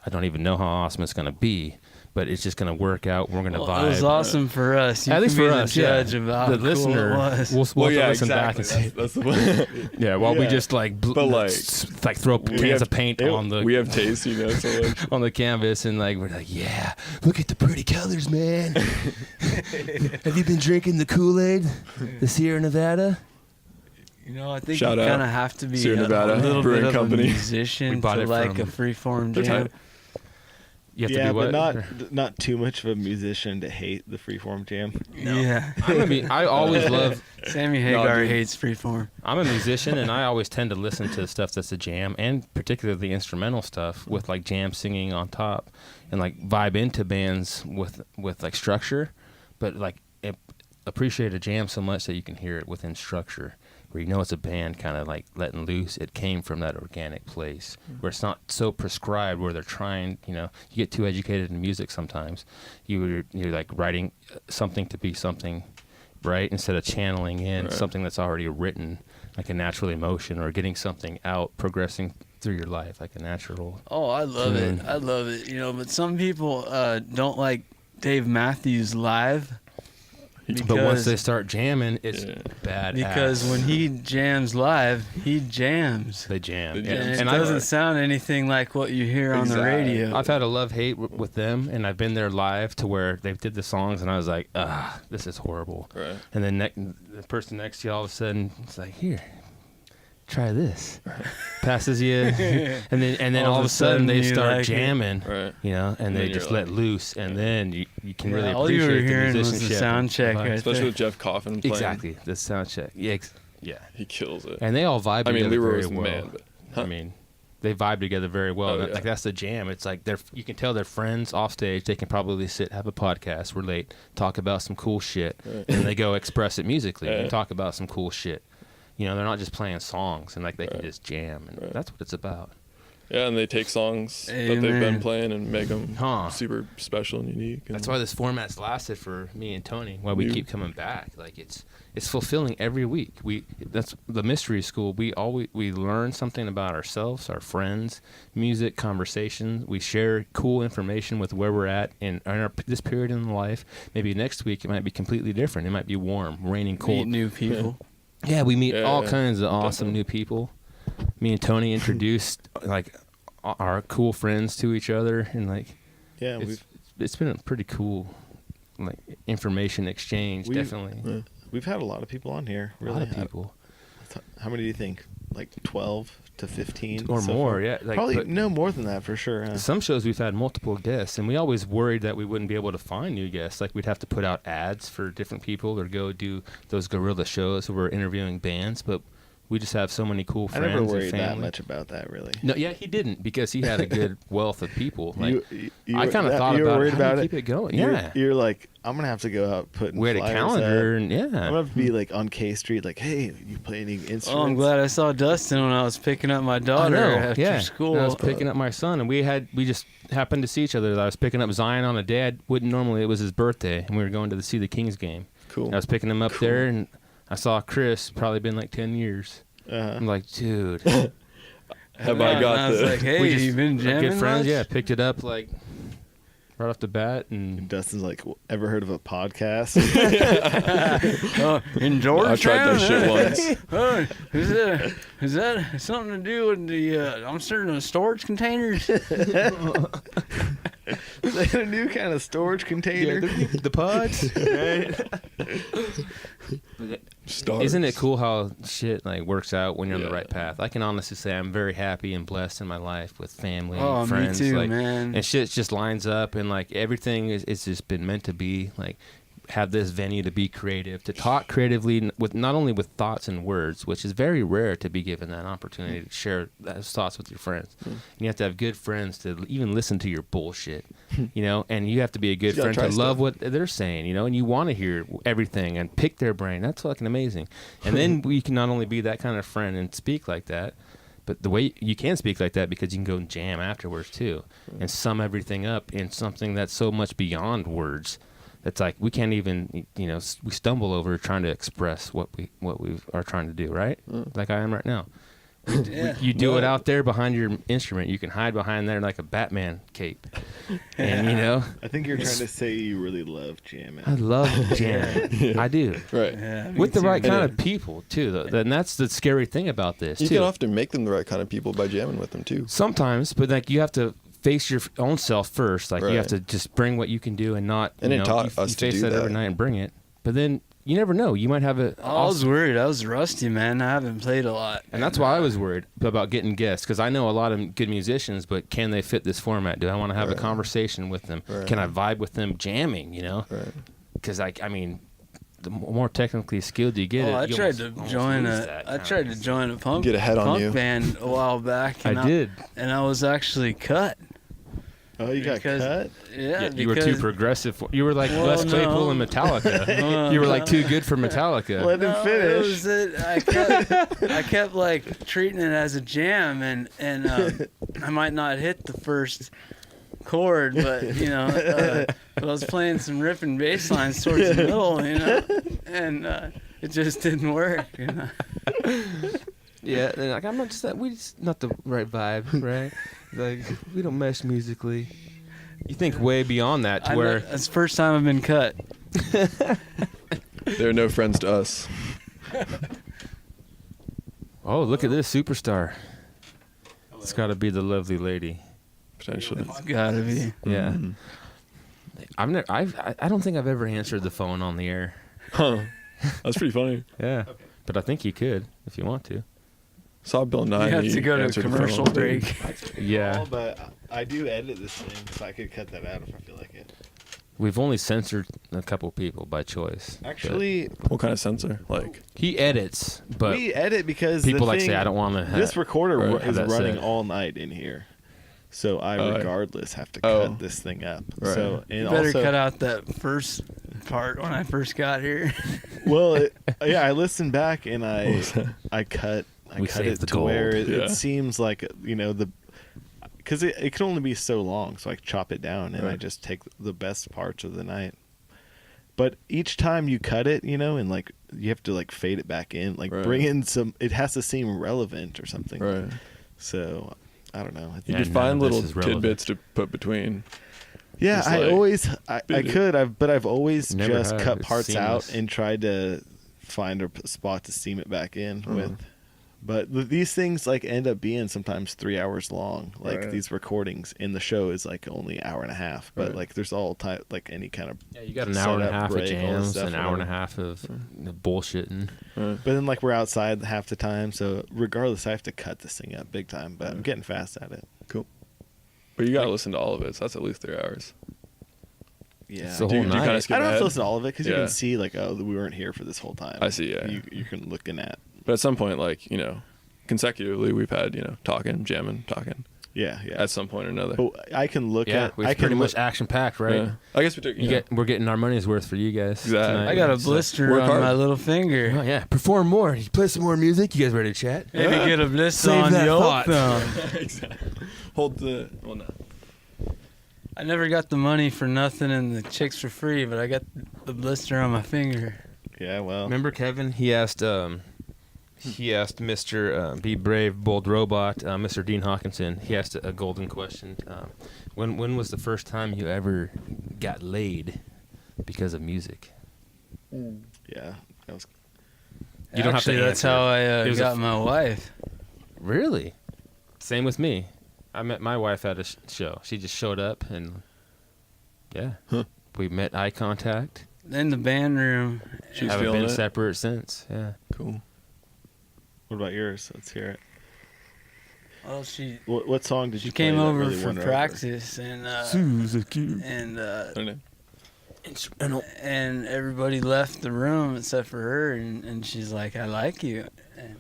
I don't even know how awesome it's gonna be, but it's just gonna work out. We're gonna vibe. It was awesome for us. You At least can for be us, the judge of how the cool listener. it was. We'll have to listen back and see. That's the point. Yeah, while we just like, like throw cans of paint on the. We have taste, you know. So like, on the canvas, and like we're like, yeah, look at the pretty colors, man. Have you been drinking the Kool-Aid, the Sierra Nevada? You know, I think Shout you out kind of have to be Sierra a Nevada little Brewing bit of Company. a musician We bought to it like from- a free-form They're jam. tight. You have to Yeah, be what? but not too much of a musician to hate the freeform jam. Yeah. I always love. Sammy Hagar dude. hates freeform. I'm a musician, and I always tend to listen to stuff that's a jam, and particularly the instrumental stuff with like jam singing on top, and like vibe into bands with like structure, but like appreciate a jam so much that you can hear it within structure, where you know it's a band kind of like letting loose. It came from that organic place where it's not so prescribed, where they're trying, you know, you get too educated in music sometimes. You're like writing something to be something, right? Instead of channeling in something that's already written, like a natural emotion, or getting something out, progressing through your life like a natural. Oh, I love it. I love it. You know, but some people don't like Dave Matthews live. But once they start jamming, it's bad. Because when he jams live, he jams. They jam. And Yeah. it And doesn't sound anything like what you hear on the radio. I've had a love-hate with them, and I've been there live to where they did the songs, and I was like, this is horrible. Right. And then the person next to you all of a sudden, it's like, here, try this. Passes you, and then all of a sudden they start like jamming, Right. you know, and they then just you're let loose, and then you can really all you appreciate were hearing the was the musicianship. sound check right Especially there. with Jeff Coffin playing. Exactly, the sound check. Yeah, yeah. He kills it. And they all vibe I mean, together Leroy very was the well. man, but I mean, they vibe together very well. Oh, yeah. Like that's the jam. It's like you can tell they're friends off stage. They can probably sit, have a podcast, relate, talk about some cool shit, and they go express it musically and talk about some cool shit. You know, they're not just playing songs, and like they can just jam, and that's what it's about. Yeah, and they take songs that they've Amen. been playing and make them Huh. super special and unique. And That's why this format's lasted for me and Tony. Why we keep coming back. Like it's fulfilling every week. That's the mystery school. We learn something about ourselves, our friends, music, conversation. We share cool information with where we're at in this period in life. Maybe next week it might be completely different. It might be warm, raining, cold. Meet new people. Yeah, we meet all Yeah, kinds of awesome definitely. new people. Me and Tony introduced like our cool friends to each other, and like Yeah, it's been a pretty cool like information exchange. Definitely, we've had a lot of people on here. a Really, lot of people How many do you think? Like 12 to 15 or so more. far? Yeah, like, Probably but no more than that for sure. Huh? some shows we've had multiple guests, and we always worried that we wouldn't be able to find new guests. Like we'd have to put out ads for different people or go do those guerrilla shows where we're interviewing bands, but. We just have so many cool friends. I never and worried that family. much about that, really. No, yeah, he didn't because he had a good wealth of people. Like You I kind of thought you were about worried how do about you it. keep it going. You're, Yeah, you're like, I'm gonna have to go out putting. we had a flyers calendar, up. and yeah, I'm gonna have to be like on K Street, like, hey, you play any instruments? Oh, I'm glad I saw Dustin when I was picking up my daughter after school. And I was picking up my son, and we just happened to see each other. I was picking up Zion on a day. Wouldn't normally. It was his birthday, and we were going to see the Kings game. cool. And I was picking him up there, and I saw Chris. Probably been like 10 years. Uh-huh. I'm like, dude, Have I got I was the? like, hey, we just you been jamming good friends. much? Yeah, picked it up like right off the bat. And Dustin's like, ever heard of a podcast? In Georgetown? I tried that shit once. Is that something to do with the? I'm serving the storage containers. Is that a new kind of storage container? the pods. Stars. Isn't it cool how shit like works out when you're on the right path? I can honestly say I'm very happy and blessed in my life with family and friends. Me too, like, man. And shit just lines up, and like everything it's just been meant to be. Like, have this venue to be creative, to talk creatively with not only with thoughts and words, which is very rare to be given that opportunity to share those thoughts with your friends. And you have to have good friends to even listen to your bullshit, you know, and you have to be a good friend to love what they're saying, you know, and you want to hear everything and pick their brain. That's fucking amazing. And then we can not only be that kind of friend and speak like that, but the way you can speak like that because you can go and jam afterwards too and sum everything up in something that's so much beyond words. It's like we can't even, you know, we stumble over trying to express what we are trying to do, right? Like I am right now. You do it out there behind your instrument. You can hide behind there like a Batman cape, and you know. I think you're trying to say you really love jamming. I love jamming. I do. Right. Yeah, With the right kind of people too, though. And that's the scary thing about this. You too. can often make them the right kind of people by jamming with them too. Sometimes, but like you have to face your own self first. Like Right. you have to just bring what you can do and not. And you it know, taught you us to face do that every that. night and bring it. But then you never know. You might have a. I was worried. I was rusty, man. I haven't played a lot. And that's why I was worried about getting guests, because I know a lot of good musicians, but can they fit this format? Do I want to have a conversation with them? Right. Can I vibe with them jamming, you know? Right. Because, I mean, the more technically skilled you get, I you tried to almost join lose a. that I kind tried of- to join a punk Get a head on you. band a while back. And I did. and I was actually cut. Oh, you got Because- cut? Yeah, You were too progressive. You were like Well, Les Claypool no. and Metallica. You were like too good for Metallica. Let him No, finish. It was I kept like treating it as a jam, and I might not hit the first chord, but you know, but I was playing some riffing bass lines towards the middle, you know, and it just didn't work, you know. Yeah, and like I'm not just that. We just not the right vibe, right? Like we don't mesh musically. You think way beyond that to where That's the first time I've been cut. They're no friends to us. oh, look at this superstar. It's got to be the lovely lady. Potentially. It's gotta be. Yeah. Mhm. I don't think I've ever answered the phone on the air. Huh. That's pretty funny. Yeah. But I think you could if you want to. Saw Bill Nye. You have he to go to a answered the commercial phone. break. Yeah. Oh, but I do edit this thing, so I could cut that out if I feel like it. We've only censored a couple people by choice. but Actually, What kind of sensor? Like, he edits, but we edit because people the like thing, say I don't want to. This recorder Right. is Have that running set. all night in here, so I Oh, regardless have to oh. cut this thing up. Right. So and You better also, cut out that first part when I first got here. well, yeah, I listened back and what was that? I cut We it saved the to where gold. it Yeah. seems like because it can only be so long, so I chop it down and I Right. just take the best parts of the night. But each time you cut it, you know, and like you have to like fade it back in, like Right. bring in some. It has to seem relevant or something. Right. So I don't know. I You think Yeah, could none find of this little is relevant. tidbits to put between. yeah, Just I like always I bit it. could, but I've always Never just have. cut It's parts out seamless. and tried to find a spot to seam it back in Mhm. with. But these things like end up being sometimes 3 hours long. Like Right. these recordings, and the show is like only an hour and a half. But Right. like there's all type like any kind of. Yeah, you got an hour and a setup, half of break, all this jams, stuff, an hour and a whatever. half of bullshitting. Right. But then like we're outside half the time, so regardless, I have to cut this thing up big time. But I'm getting fast at it. Cool. But you gotta listen to all of it. So that's at least 3 hours. Yeah. So Do you whole kinda night. skip I don't have ahead? to listen to all of it because you Yeah. can see like, oh, we weren't here for this whole time. I see, yeah. You can looking at. But at some point, like, consecutively, we've had, talking, jamming, talking Yeah. at some point or another. But I can look Yeah, at. it's I pretty can much look. action packed, right? Yeah. I guess we took, We're getting our money's worth for you guys. Exactly. tonight. I got a So- blister work on hard. my little finger. Oh, yeah, perform more. You play some more music. You guys ready to chat? Maybe get a blister Save on that the old thought. thumb. Exactly. Hold the. Well, no. I never got the money for nothing and the chicks for free, but I got the blister on my finger. Yeah. Well. Remember Kevin? He asked He asked Mr. Be Brave, Bold Robot, Mr. Dean Hawkinson. He asked a golden question. When was the first time you ever got laid because of music? Yeah, that was. You don't Actually, have to that's answer. how I It was got my wife. Really? Same with me. I met my wife at a show. She just showed up and, yeah, we met eye contact. In the band room. She's Haven't feeling been it. separate since. Yeah. Cool. What about yours? Let's hear it. Well, she What song did you play came that over really for won her practice, and I don't know. Instrumental. and everybody left the room except for her, and she's like, "I like you." And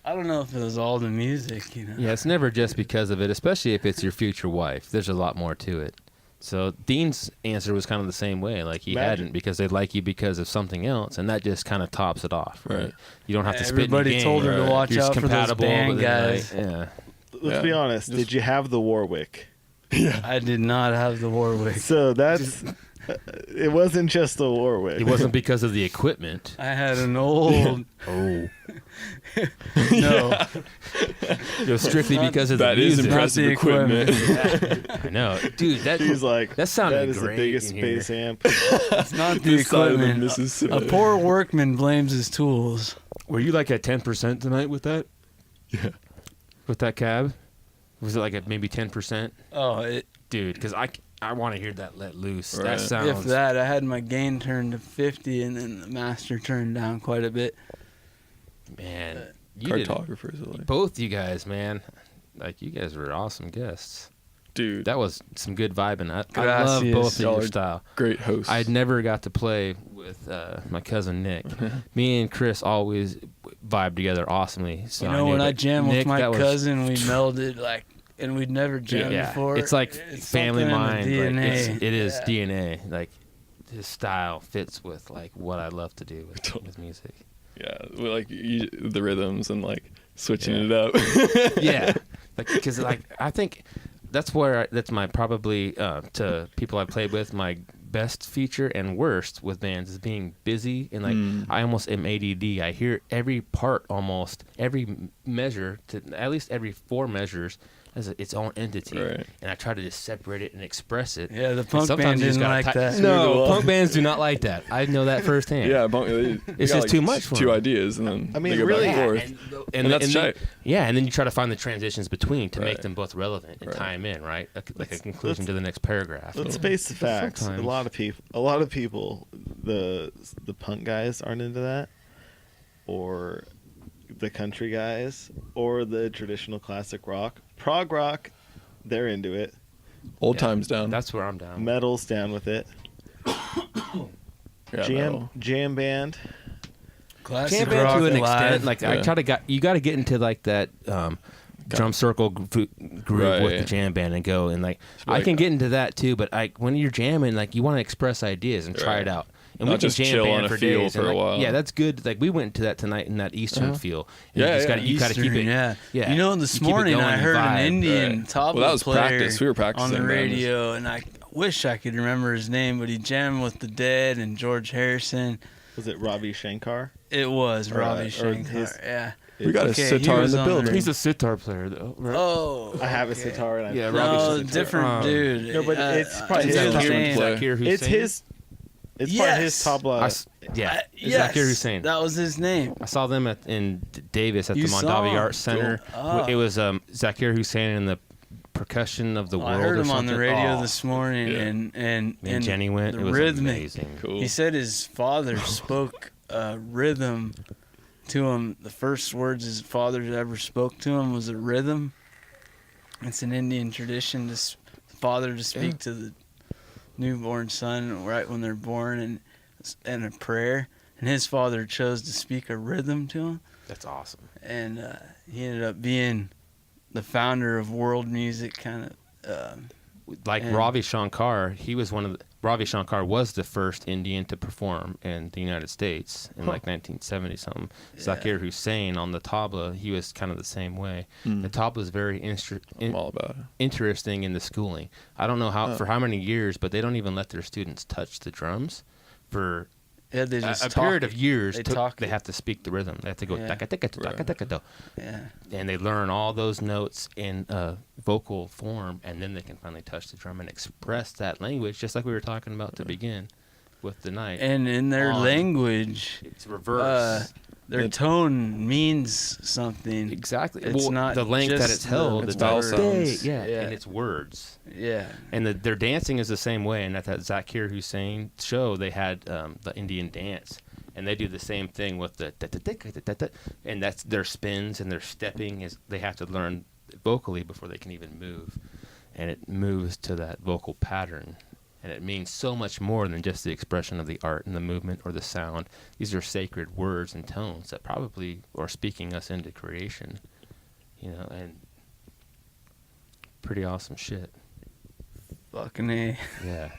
I don't know if it was all the music, you know. Yeah, it's never just because of it, especially if it's your future wife. There's a lot more to it. So Dean's answer was kind of the same way. Like he hadn't because they like you because of something else, and that just kind of tops it off. Right? You don't have to spit in the Everybody game. told her to watch You're out just for those compatible, band but then, guys. like, yeah. Let's be honest. Did you have the Warwick? I did not have the Warwick. So that's. It wasn't just the Warwick. It wasn't because of the equipment. I had an old. Oh. No. It was strictly because of That the is music. impressive the equipment. I know, dude. He's like, that sounded that is great the biggest in here. bass amp. It's not the This side of the equipment. Mississippi. A poor workman blames his tools. Were you like at 10% tonight with that? Yeah. With that cab? Was it like at maybe 10%? Oh, Dude, because I want to hear that let loose. Right. That sounds. if that, I had my gain turned to 50, and then the master turned down quite a bit. Man, you did, Cartographers are like, both you guys, man. Like, you guys were awesome guests. dude, That was some good vibing. I love Gracias. both of Y'all your are style. great hosts. I'd never got to play with my cousin Nick. Me and Chris always vibe together awesely. So You know, when knew, I but jam with Nick, my that was- cousin, we melded like, and we'd never jammed Yeah, before. it's like family something in the mind. Like, DNA. it is Yeah. DNA. Like his style fits with like what I love to do with music. Yeah, we like the rhythms and like switching Yeah. it up. Yeah, because like I think that's my probably to people I played with, my best feature and worst with bands is being busy and like I almost am ADD. I hear every part, almost every measure, to at least every 4 measures as its own entity, Right. and I try to just separate it and express it. Yeah, the And punk sometimes band you just didn't gotta like that. No, punk bands do not like that. I know that firsthand. Yeah, you It's got, just too much for 2 them. ideas, and then I mean, they go really- back and Yeah, forth. and that's then, tight. yeah, and then you try to find the transitions between to make Right. them both relevant and Right. tie them in, right? Like a Let's- conclusion to the next paragraph. Let's face the facts. Sometimes. A lot of people, the punk guys aren't into that, or the country guys, or the traditional classic rock. Prog rock, they're into it. Old Yeah, times down. That's where I'm down. Metal's down with it. Yeah, metal. Jam band. Classic Jam band rock to an live. extent. Like I Yeah. try to you got to get into like that drum circle groove with the Right. jam band and go and like I like- can get into that too. But when you're jamming, like you want to express ideas and try Right. it out. And Not we can just jam chill band on a for feel days. for and, a like, while. Yeah, that's good. Like we went to that tonight in that Eastern feel. And Yeah, you just yeah. gotta, you got to keep it. Eastern, yeah. Yeah. You know, this You keep it morning going I and heard vibe. an Indian Right. tabla Well, that was player practice. We were practicing on the bands. radio, and I wish I could remember his name, but he jammed with the Dead and George Harrison. Was it Ravi Shankar? It was Or, Ravi or Shankar. his- Yeah. We got Okay, a he sitar in was the on the building. radio. He's a sitar player though. Right? Oh, I have a okay. sitar. And I Yeah, play No, Ravi different dude. No, but it's probably his his name. Zakir Hussein. It's his. It's part of his Yes. tabla. Yeah, Yes, Zakir Hussein. that was his name. I saw them in Davis at You the saw Mondavi him? Arts Center. Cool. Oh. It was Zakir Hussein and the percussion of the Well, world. I heard or him on the something. radio Oh, this morning, Yeah. and me and Jenny went. the It was rhythmic. amazing. Cool. He said his father spoke rhythm to him. The first words his father ever spoke to him was a rhythm. It's an Indian tradition to father to speak to the newborn son right when they're born, and a prayer. And his father chose to speak a rhythm to him, That's awesome. and he ended up being the founder of world music, kind of. Like And- Ravi Shankar, he was Ravi Shankar was the first Indian to perform in the United States in like 1970 something. Zakir Hussein on the tabla, he was kind of the same way. The tabla is very I'm all about it. interesting in the schooling. I don't know for how many years, but they don't even let their students touch the drums for Yeah, they just a period of years. They have to speak the rhythm. They have to go taka-taka-taka-taka-taka-do. Yeah. And they learn all those notes in vocal form, and then they can finally touch the drum and express that language, just like we were talking about to begin with the night. And in their language, it's reverse. Their tone means something. Exactly. It's not the length that it's held. It's vowel sounds. Yeah, and it's words. Yeah. And their dancing is the same way. And at that Zakir Hussain show, they had the Indian dance. And they do the same thing with the da-da-da-da-da-da. And that's their spins and their stepping. They have to learn vocally before they can even move. And it moves to that vocal pattern. And it means so much more than just the expression of the art and the movement or the sound. These are sacred words and tones that probably are speaking us into creation, and pretty awesome shit. Fucking A. Yeah.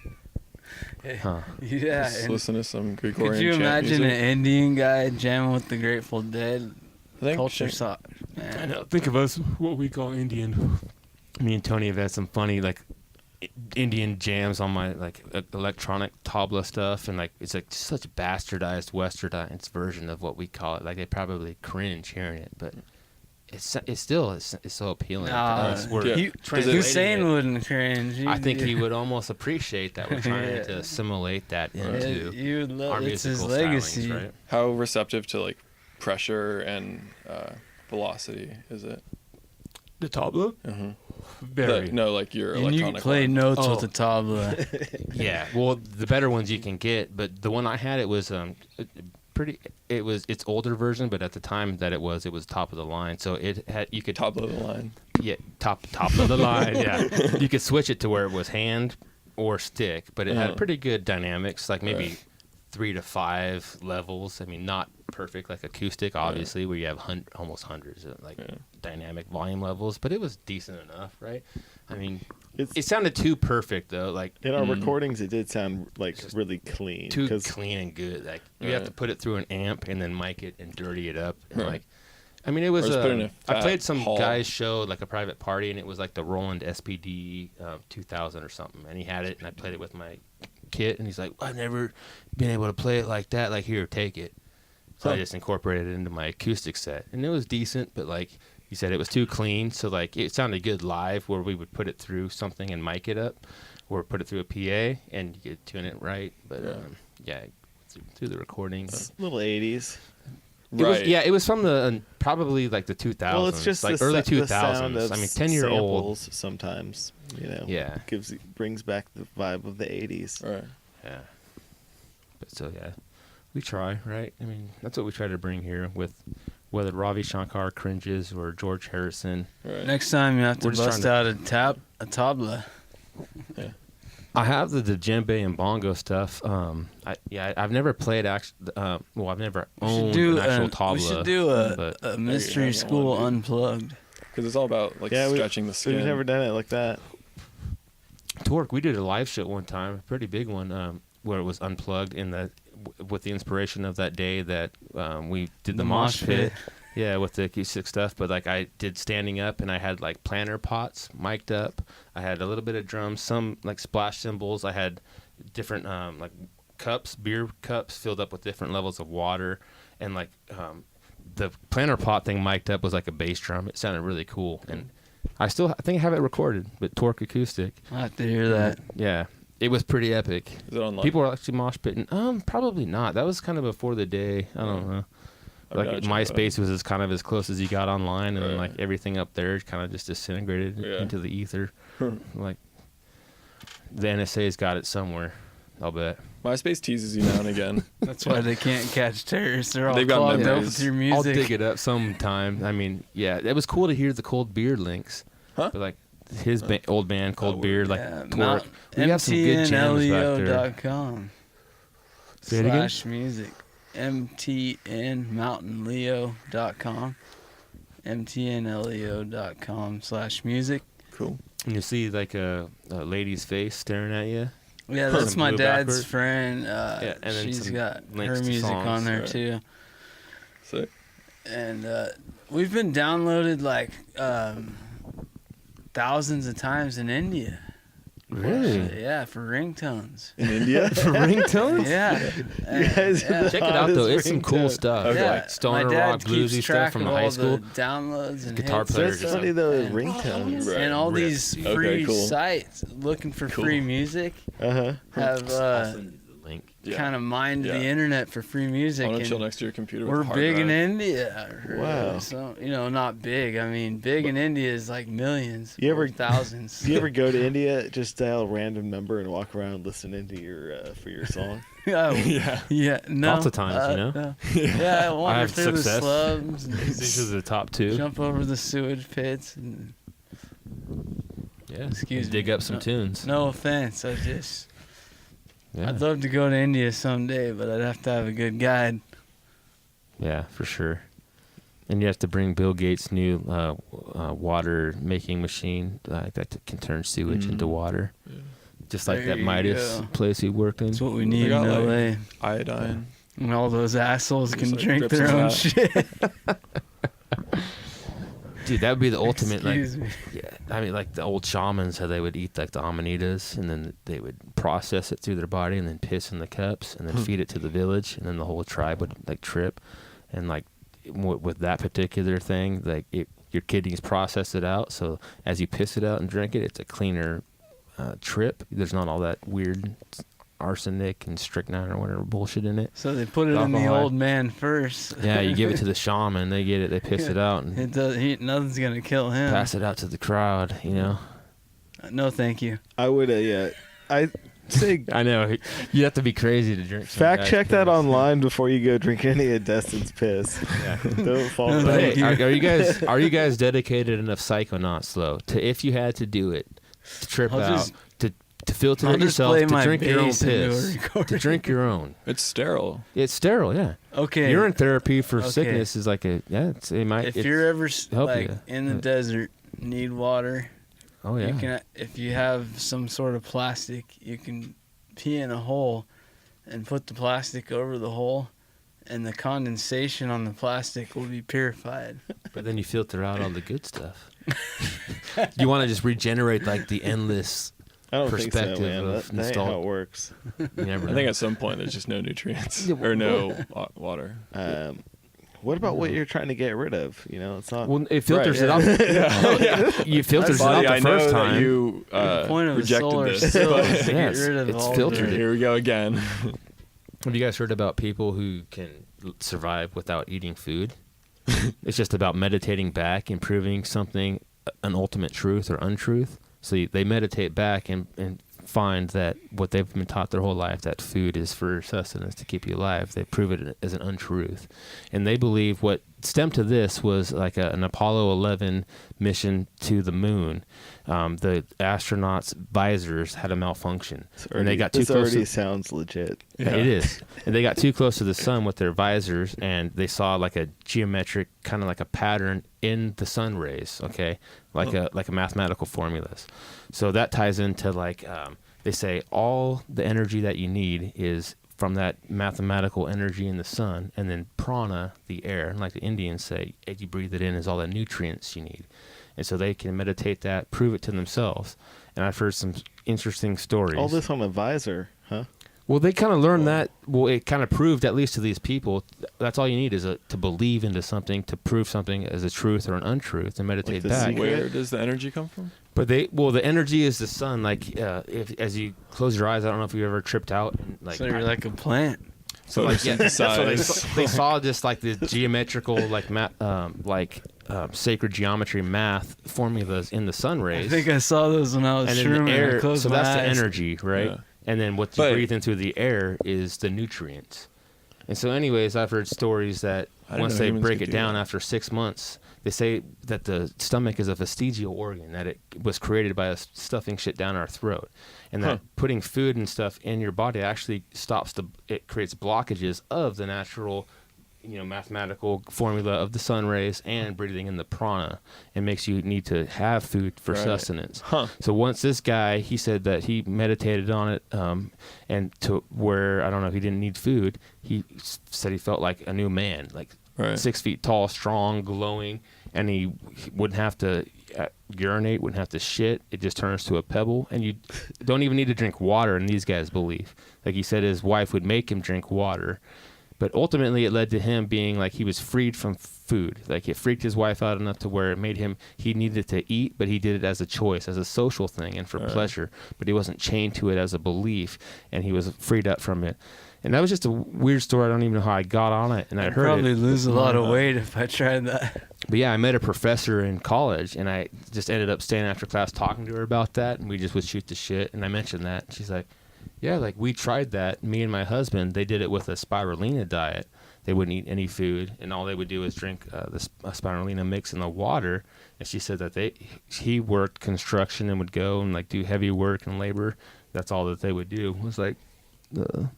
Huh. Yeah. Just listen to some Gregorian Could you chant imagine music. an Indian guy jamming with the Grateful Dead? I think Culture shock. Man. I know. Think of us, what we call Indian. Me and Tony have had some funny, Indian jams on my electronic tabla stuff, and it's such such westernized version of what we call it. They probably cringe hearing it, but it's so appealing to us. Hussein wouldn't cringe. I think he would almost appreciate that we're trying to assimilate that into our it's his musical legacy. stylings, right? How receptive to pressure and velocity is it? The tabla? Mm-hmm. Very. Your and electronic you can play one. notes with the tabla. Yeah, well, the better ones you can get, but the one I had, it was its older version, but at the time that it was top of the line, so you could top of the line. Yeah, top of the line. Yeah, you could switch it to where it was hand or stick, but it had pretty good dynamics, maybe 3 to 5 levels. I mean, not perfect like acoustic, obviously, where you have almost hundreds of dynamic volume levels, but it was decent enough, right? I mean, it sounded too perfect though. In our recordings, it did sound really clean. Too clean and good. You have to put it through an amp and then mic it and dirty it up. And I mean, it was. I played some guy's show, a private party, and it was the Roland SPD 2000 or something, and he had it, and I played it with my kit, and he's like, "I've never been able to play it like that. Here, take it." So I just incorporated it into my acoustic set, and it was decent, but he said it was too clean, so it sounded good live, where we would put it through something and mic it up, or put it through a PA and you could tune it right. But through the recordings, little 80s. It was from the probably the 2000s. Well, it's just early 2000s. I mean, 10-year-old sometimes, Yeah, brings back the vibe of the 80s. Right. Yeah. But we try, right? I mean, that's what we try to bring here with whether Ravi Shankar cringes or George Harrison. Right. Next time you have to bust out a tabla. Yeah. I have the djembe and bongo stuff. I've never played I've never owned an actual tabla. We should do a mystery school unplugged. Because it's all about stretching the skin. We've never done it like that. Torque, we did a live show one time, a pretty big one, where it was unplugged with the inspiration of that day that we did the mosh pit. Yeah, with the acoustic stuff. But I did standing up, and I had planter pots mic'd up. I had a little bit of drums, some splash cymbals. I had different cups, beer cups filled up with different levels of water, and the planter pot thing mic'd up was a bass drum. It sounded really cool, and I think I have it recorded, but Torque acoustic. I have to hear that. Yeah. It was pretty epic. Is it online? People were actually mosh pitting. Probably not. That was kind of before the day. I don't know. MySpace was as close as you got online, and then everything up there kind of just disintegrated into the ether. The NSA's got it somewhere, I'll bet. MySpace teases you now and again. That's why they can't catch terrorists. They're all They've got clogged up memories. with your music. I'll dig it up sometime. I mean, yeah, it was cool to hear the Cold Beard links. Huh? But his old band, Cold Beard, Torque. We have some good jams back there. MTNLEO.com Say it again? /music. MTNMountainleo.com. MTNLEO.com/music. Cool. And you see a lady's face staring at you. Yeah, that's Some my blue dad's backward. friend. And then she's some got links her to music songs. on there Right. too. Sick. And we've been downloaded thousands of times in India. Really? Yeah, for ringtones. In India? For ringtones? Yeah. Check it out though. It's some cool stuff. Okay. Like stoner my dad rock, bluesy keeps stuff track from of high all school. the downloads and Guitar hits. players That's or funny though. And- Ringtones. Right. And all Rips. these Okay, free cool. sites looking for Cool. free music Uh-huh. have Link. Yeah. kind of mined Yeah. the internet for free I music. want to and chill next to your computer with we're a hard big in drive. India. Wow. So, not big. I mean, big in India is like millions. You ever- or thousands. Do you ever go to India, just dial a random number and walk around listening to your for your song? Yeah. Yeah. No. Lots of times, No. Yeah, I wander have through success. the slums. And These are the top two. jump over the sewage pits. And, Yeah. Excuse Dig me. up some tunes. no offense. Yeah. I'd love to go to India someday, but I'd have to have a good guide. Yeah, for sure. And you have to bring Bill Gates' new water making machine that can turn sewage into water. Just like There that you Midas go. place he worked in. That's what we need in got, like, LA. Iodine. And all those assholes Just, can like, drink drips their in own that. shit. Dude, that would be the ultimate. Like, Excuse me. yeah, I mean, like the old shamans, how they would eat like the amanitas, and then they would process it through their body, and then piss in the cups, and then feed it to the village, and then the whole tribe would like trip, and like with that particular thing, like your kidneys process it out, so as you piss it out and drink it, it's a cleaner trip. There's not all that weird arsenic and strychnine or whatever bullshit in it. So they put it in the Alcohol. old man first. Yeah, you give it to the shaman, they get it, they piss it out, and It does. Nothing's gonna kill him. pass it out to the crowd. You know. No, thank you. I would, yeah. I say I know. You have to be crazy to drink. some fact guy's check that piss. online before you go drink any of Dustin's piss. Yeah. Don't fall No, for that. thank Hey, you. are you guys dedicated enough psychonauts though to, if you had to do it, to trip I'll out, just- to filter I'll it just yourself, play to my drink your own bass into a piss, to recording. drink your own? It's sterile. It's sterile, yeah. Okay. Urine therapy for Okay. sickness is like it might. If it's- you're ever help like you. in the desert, need water. oh yeah, You can, if you have some sort of plastic, you can pee in a hole and put the plastic over the hole, and the condensation on the plastic will be purified. but then you filter out all the good stuff. You want to just regenerate like the endless. I don't think so, perspective man. of That ain't how nostalgia. it works. You never I know. think at some point there's just no nutrients Yeah, or no water. What about what you're trying to get rid of? It's not. Well, it filters Right, it out. You filters it out Buddy, the I know first that time. you The point of a rejected solar this. still but is to Yes, get rid of it's all filtered. the, here we go again. Have you guys heard about people who can survive without eating food? It's just about meditating back and proving something, an ultimate truth or untruth. So they meditate back and find that what they've been taught their whole life, that food is for sustenance to keep you alive, they prove it as an untruth. And they believe what stemmed to this was like an Apollo 11 mission to the moon. The astronauts' visors had a malfunction. And they got too this close already to... sounds legit. Yeah. It is. And they got too close to the sun with their visors, and they saw like a geometric, kind of like a pattern in the sun rays, okay? Like a mathematical formulas. So that ties into like, they say all the energy that you need is from that mathematical energy in the sun, and then prana, the air, and like the Indians say, as you breathe it in is all the nutrients you need. And so they can meditate that, prove it to themselves. And I've heard some interesting stories. All this on a visor, huh? Well, they kind of learned that. Well, it kind of proved, at least to these people, that's all you need is to believe into something, to prove something as a truth or an untruth, and meditate the back. secret. Where does the energy come from? But the energy is the sun. Like, if as you close your eyes, I don't know if you ever tripped out. And, like, so you're like a plant. so like, yeah, so Photosynthesize. they saw just like the geometrical, like sacred geometry math formulas in the sun I rays. think I saw those when I was and then shrooming. the I air, closed so my that's the eyes. energy, right? Yeah. And then what you But- breathe into the air is the nutrients. And so anyways, I've heard stories that I didn't once know they humans break could it do down that. after 6 months, they say that the stomach is a vestigial organ, that it was created by us stuffing shit down our throat. And that putting food and stuff in your body actually it creates blockages of the natural, mathematical formula of the sun rays and breathing in the prana. It makes you need to have food for Right. sustenance. Huh. So once this guy, he said that he meditated on it, and to where, I don't know if he didn't need food, he said he felt like a new man, like Right. 6 feet tall, strong, glowing, and he wouldn't have to urinate, wouldn't have to shit. It just turns to a pebble, and you don't even need to drink water in these guys' belief. Like he said, his wife would make him drink water, but ultimately it led to him being like he was freed from food. Like it freaked his wife out enough to where it made him, he needed to eat, but he did it as a choice, as a social thing and for pleasure, but he wasn't chained to it as a belief, and he was freed up from it. And that was just a weird story. I don't even know how I got on it, and I heard probably it. Lose a lot of weight if I tried that. But yeah, I met a professor in college, and I just ended up staying after class talking to her about that, and we just would shoot the shit, and I mentioned that. She's like, yeah, like we tried that. Me and my husband, they did it with a spirulina diet. They wouldn't eat any food, and all they would do is drink the spirulina mix in the water. And she said that he worked construction and would go and like do heavy work and labor. That's all that they would do was like the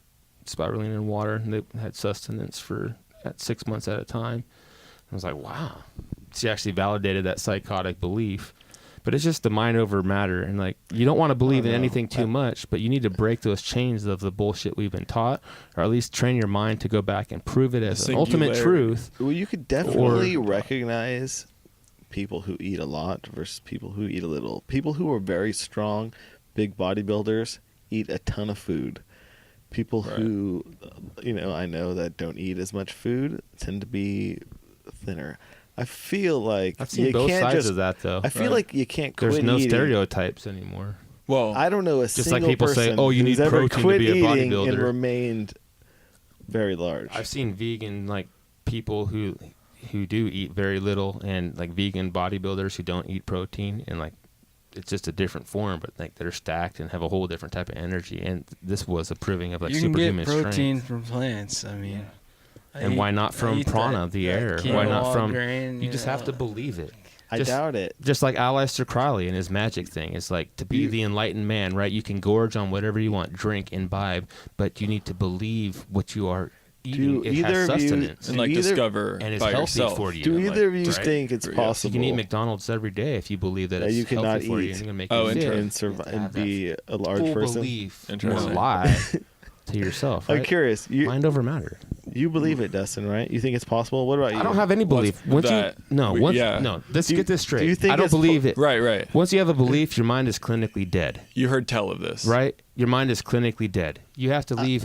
spirulina in water, and they had sustenance for 6 months at a time. I was like, wow. She actually validated that psychotic belief. But it's just the mind over matter, and like you don't want to believe in anything too much, but you need to break those chains of the bullshit we've been taught, or at least train your mind to go back and prove it as an ultimate truth. Well, you could definitely recognize people who eat a lot versus people who eat a little. People who are very strong, big bodybuilders, eat a ton of food. People who, I know that don't eat as much food tend to be thinner. I feel like I've seen both sides of that, though. I feel like you can't quit There's no eating. stereotypes anymore. Well, I don't know a just single like people person say, "Oh, you need who's ever protein quit to be a eating bodybuilder," and remained very large. I've seen vegan like people who do eat very little, and like vegan bodybuilders who don't eat protein, and like it's just a different form, but like they're stacked and have a whole different type of energy. And this was a proving of like superhuman strength. You can get protein strength. from plants. I mean. And why not from prana, the air? Why not from? Grain, you just have to believe it. I doubt it. Just like Aleister Crowley and his magic thing. It's like to be the enlightened man, right? You can gorge on whatever you want, drink, imbibe, but you need to believe what you are eating. It has sustenance. And like discover and it's by healthy yourself. for you. Do either of you think it's possible? You can eat McDonald's every day if you believe that it's you cannot healthy for you. eat And it's going to make you fit. and be a large full person? belief or Interesting. lie to yourself, right? I'm curious. Mind over matter. You believe it, Dustin, right? You think it's possible? What about you? I don't have any belief. Let's get this straight. Do you think I don't believe it. Right. Once you have a belief, your mind is clinically dead. You heard tell of this. Right? Your mind is clinically dead. You have to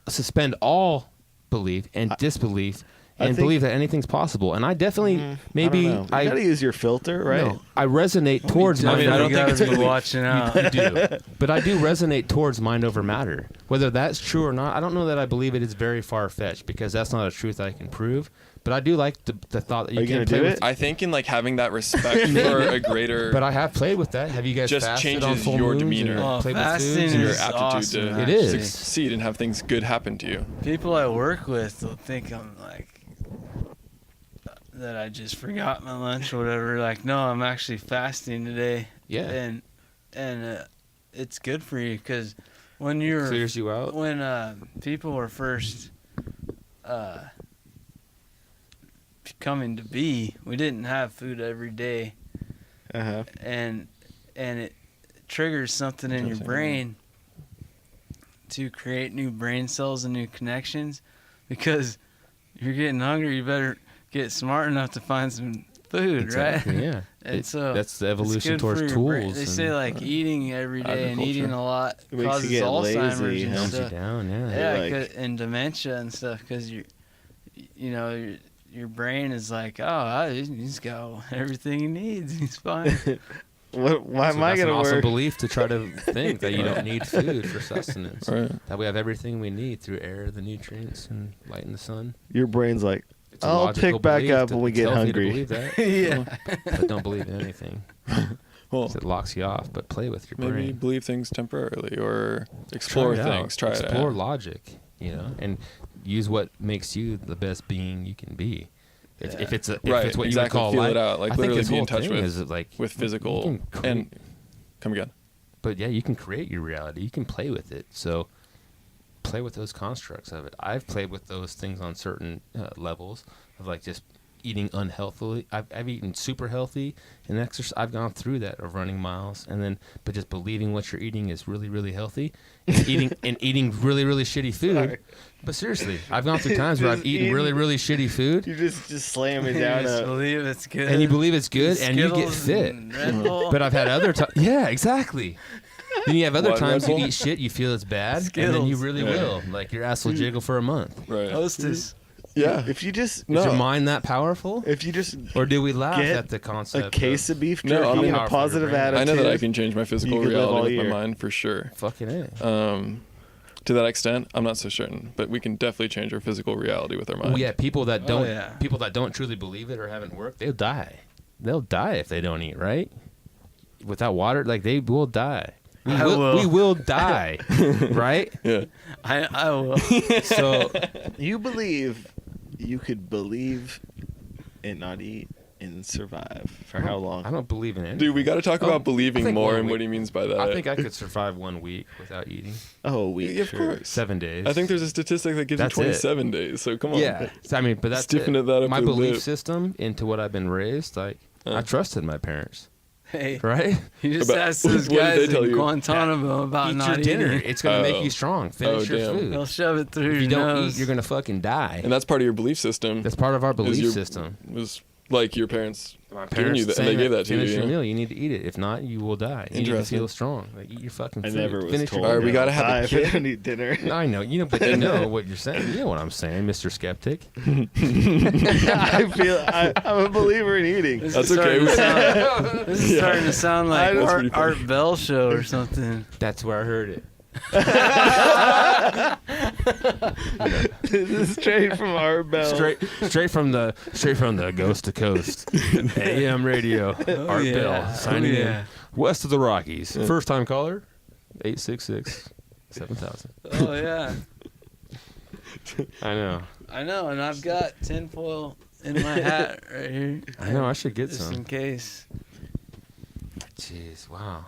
suspend all belief and disbelief and believe that anything's possible. And I definitely, maybe... I don't know. You gotta use your filter, right? No, I resonate towards mind over matter. I don't think it's watching out. You do. But I do resonate towards mind over matter. Whether that's true or not, I don't know that I believe it is very far-fetched, because that's not a truth I can prove. But I do like the thought that you can play with. I think in like having that respect for a greater. But I have played with that. Have you guys just fasted changes on full your moons demeanor, and played with fasting foods? and your is aptitude awesome, to It is. succeed and have things good happen to you. People I work with will think I'm like that I just forgot my lunch or whatever. Like, no, I'm actually fasting today. Yeah. And it's good for you, because when you're clears you out. When people were first coming to be, we didn't have food every day, and it triggers something in your brain to create new brain cells and new connections, because you're getting hungry. You better get smart enough to find some food, right? Yeah. And so that's the evolution it's good towards for your tools. brain. They say like eating every day and eating a lot It makes causes you get Alzheimer's lazy, and Calms you stuff. down, yeah. Yeah, and dementia and stuff, because your brain is like, he's got everything he needs. He's fine. Why am I That's going an to awesome work? belief to try to think that you don't need food for sustenance. Right. That we have everything we need through air, the nutrients, and light in the sun. Your brain's like, It's a I'll logical pick back belief up to- when we it's get healthy to hungry. believe that, Yeah. but don't believe in anything. Well, It locks you off, but play with your maybe brain. believe things temporarily or explore things. Try it out. Explore logic, and use what makes you the best being you can be. If it's what Right, you would exactly. call Feel life, it out, like I think literally this be in whole touch thing with- is like with physical you can create- and come again. But yeah, you can create your reality. You can play with it. So play with those constructs of it. I've played with those things on certain levels of like just eating unhealthily. I've eaten super healthy and exercise. I've gone through that of running miles, but just believing what you're eating is really, really healthy, and eating really, really shitty food. Sorry. But seriously, I've gone through times where I've eaten really, really shitty food. You just slamming down just believe it's good. And you believe it's good, and you get fit. But I've had other times. Yeah, exactly. Then you have other times you eat shit, you feel it's bad, and then you really will. Like your ass will jiggle for a month. Right. Hostess. Yeah. If you just Is your mind that powerful? if you just Or do we laugh get at the concept? a case of beef No, jerky I mean, and a powerful positive your brain. attitude, I know that I can change my physical You could live all reality with year. my mind for sure. Fucking A. To that extent, I'm not so certain, but we can definitely change our physical reality with our mind. Well, yeah, people that don't yeah. people that don't truly believe it or haven't worked, they'll die. They'll die if they don't eat, right? Without water, like they will die. We will die, right? Yeah. I will. So You believe you could believe and not eat and survive for how long? I don't believe in it. Dude, we got to talk I about believing think more 1 and week. what he means by that. I think I could survive 1 week without eating. Oh, a week, Yeah, of sure. course. 7 days. I think there's a statistic that gives That's you it. 27 days. So come on. Yeah, so, I mean, but that's Stiffen it. it that up My to belief live. system into what I've been raised. Like I trusted my parents, Hey, right? you just About- asked those what did they guys tell in you? Guantanamo about Eat not your dinner. eating. It's gonna make Oh. you strong. Finish Oh, your damn. food. They'll shove it through If you your don't nose. eat, you're gonna fucking die. And that's part of your belief system. That's part of our belief your- system. Was like your parents My giving you that, and saying they gave that to you. finish you your know? meal. You need to eat it. If not, you will die. You need to Interesting. feel strong. Like eat your fucking I food. never was Finish told. your All right, we that gotta I'll have a die if I kid. don't eat dinner. I know, but you know what you're saying. You know what I'm saying, Mr. Skeptic. I'm a believer in eating. This That's is okay. This is starting to sound like That's pretty funny. Art Bell show or something. That's where I heard it. This is straight from our bell. Straight from the coast to coast. AM radio. Art yeah. Bell signing Oh, yeah. in west of the Rockies. First time caller 866-7000. Oh yeah, I know. I know, and I've got tinfoil in my hat right here. I know. I should get just in some. case. Jeez, wow.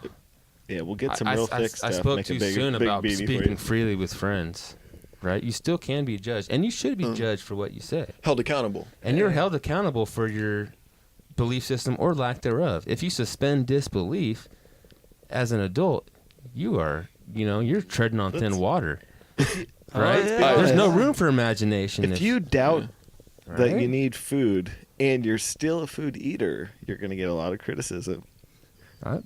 Yeah, we'll get some real thick stuff. I spoke Make a too big, soon big about beanie for speaking you. freely with friends, right? You still can be judged, and you should be judged for what you say. Held accountable. And you're held accountable for your belief system or lack thereof. If you suspend disbelief as an adult, you're treading on thin water. Right? yeah. There's no room for imagination. If you doubt that Right? you need food and you're still a food eater, you're going to get a lot of criticism.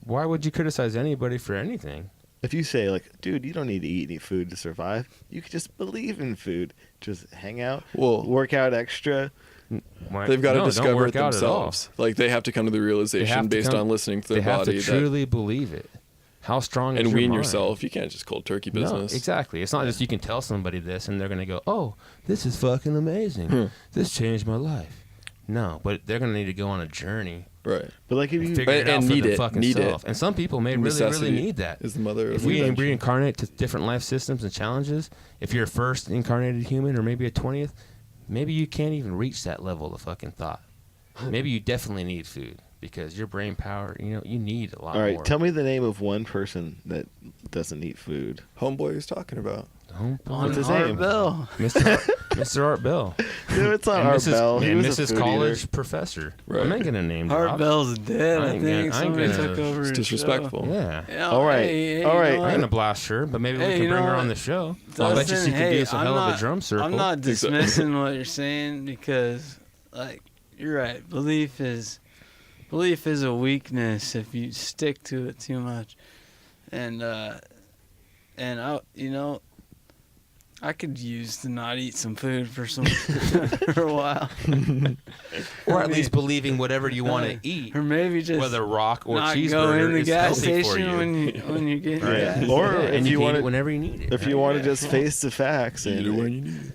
Why would you criticize anybody for anything? If you say, like, dude, you don't need to eat any food to survive, you can just believe in food. Just hang out, Well, work out extra. Why- they've got to no, don't discover it work out at all. themselves. Like they have to come to the They have realization to based come- on listening to They their have body to truly believe it. How strong is and your wean mind? yourself. You can't just cold turkey business. No, exactly. It's not just you can tell somebody this and they're going to go, oh, this is fucking amazing. This changed my life. No, but they're going to need to go on a journey. Right. But, like, if you Figure it out and for need their it. fucking Need it. self. And some people may really, really Necessity need that. is the mother If of we invention. reincarnate to different life systems and challenges, if you're a first incarnated human or maybe a 20th, maybe you can't even reach that level of fucking thought. Maybe you definitely need food because your brain power, you need a lot all right, more. tell me the name of one person that doesn't eat food. Homeboy is talking about. What's his Art name? Bell. Mr. Art Bell. Dude, it's not And our Mrs. Bell. He and was a Mrs. food College eater. professor. Right. I'm not gonna name Art drop. Bell's dead. I I ain't think gonna- I ain't somebody gonna- took over. It's his disrespectful. Yeah. Show. Yeah, All right. hey, All you right. know I'm what? gonna blast her, but maybe we Hey, can you bring know her on what? the show. I'll bet you Dustin, she could do us a I'm hell of a not- drum circle. I'm not dismissing what you're saying because, like, you're right. Belief is a weakness if you stick to it too much, and I could use to not eat some food for for a while, or I at mean, least believing whatever you want to eat, or maybe just whether rock or not cheeseburger go in the is gas healthy for station you. when you get Right. gas. Or Yeah, if and you you can want eat to, it whenever you need it. if you want to just face the facts, Eat it and when you need it.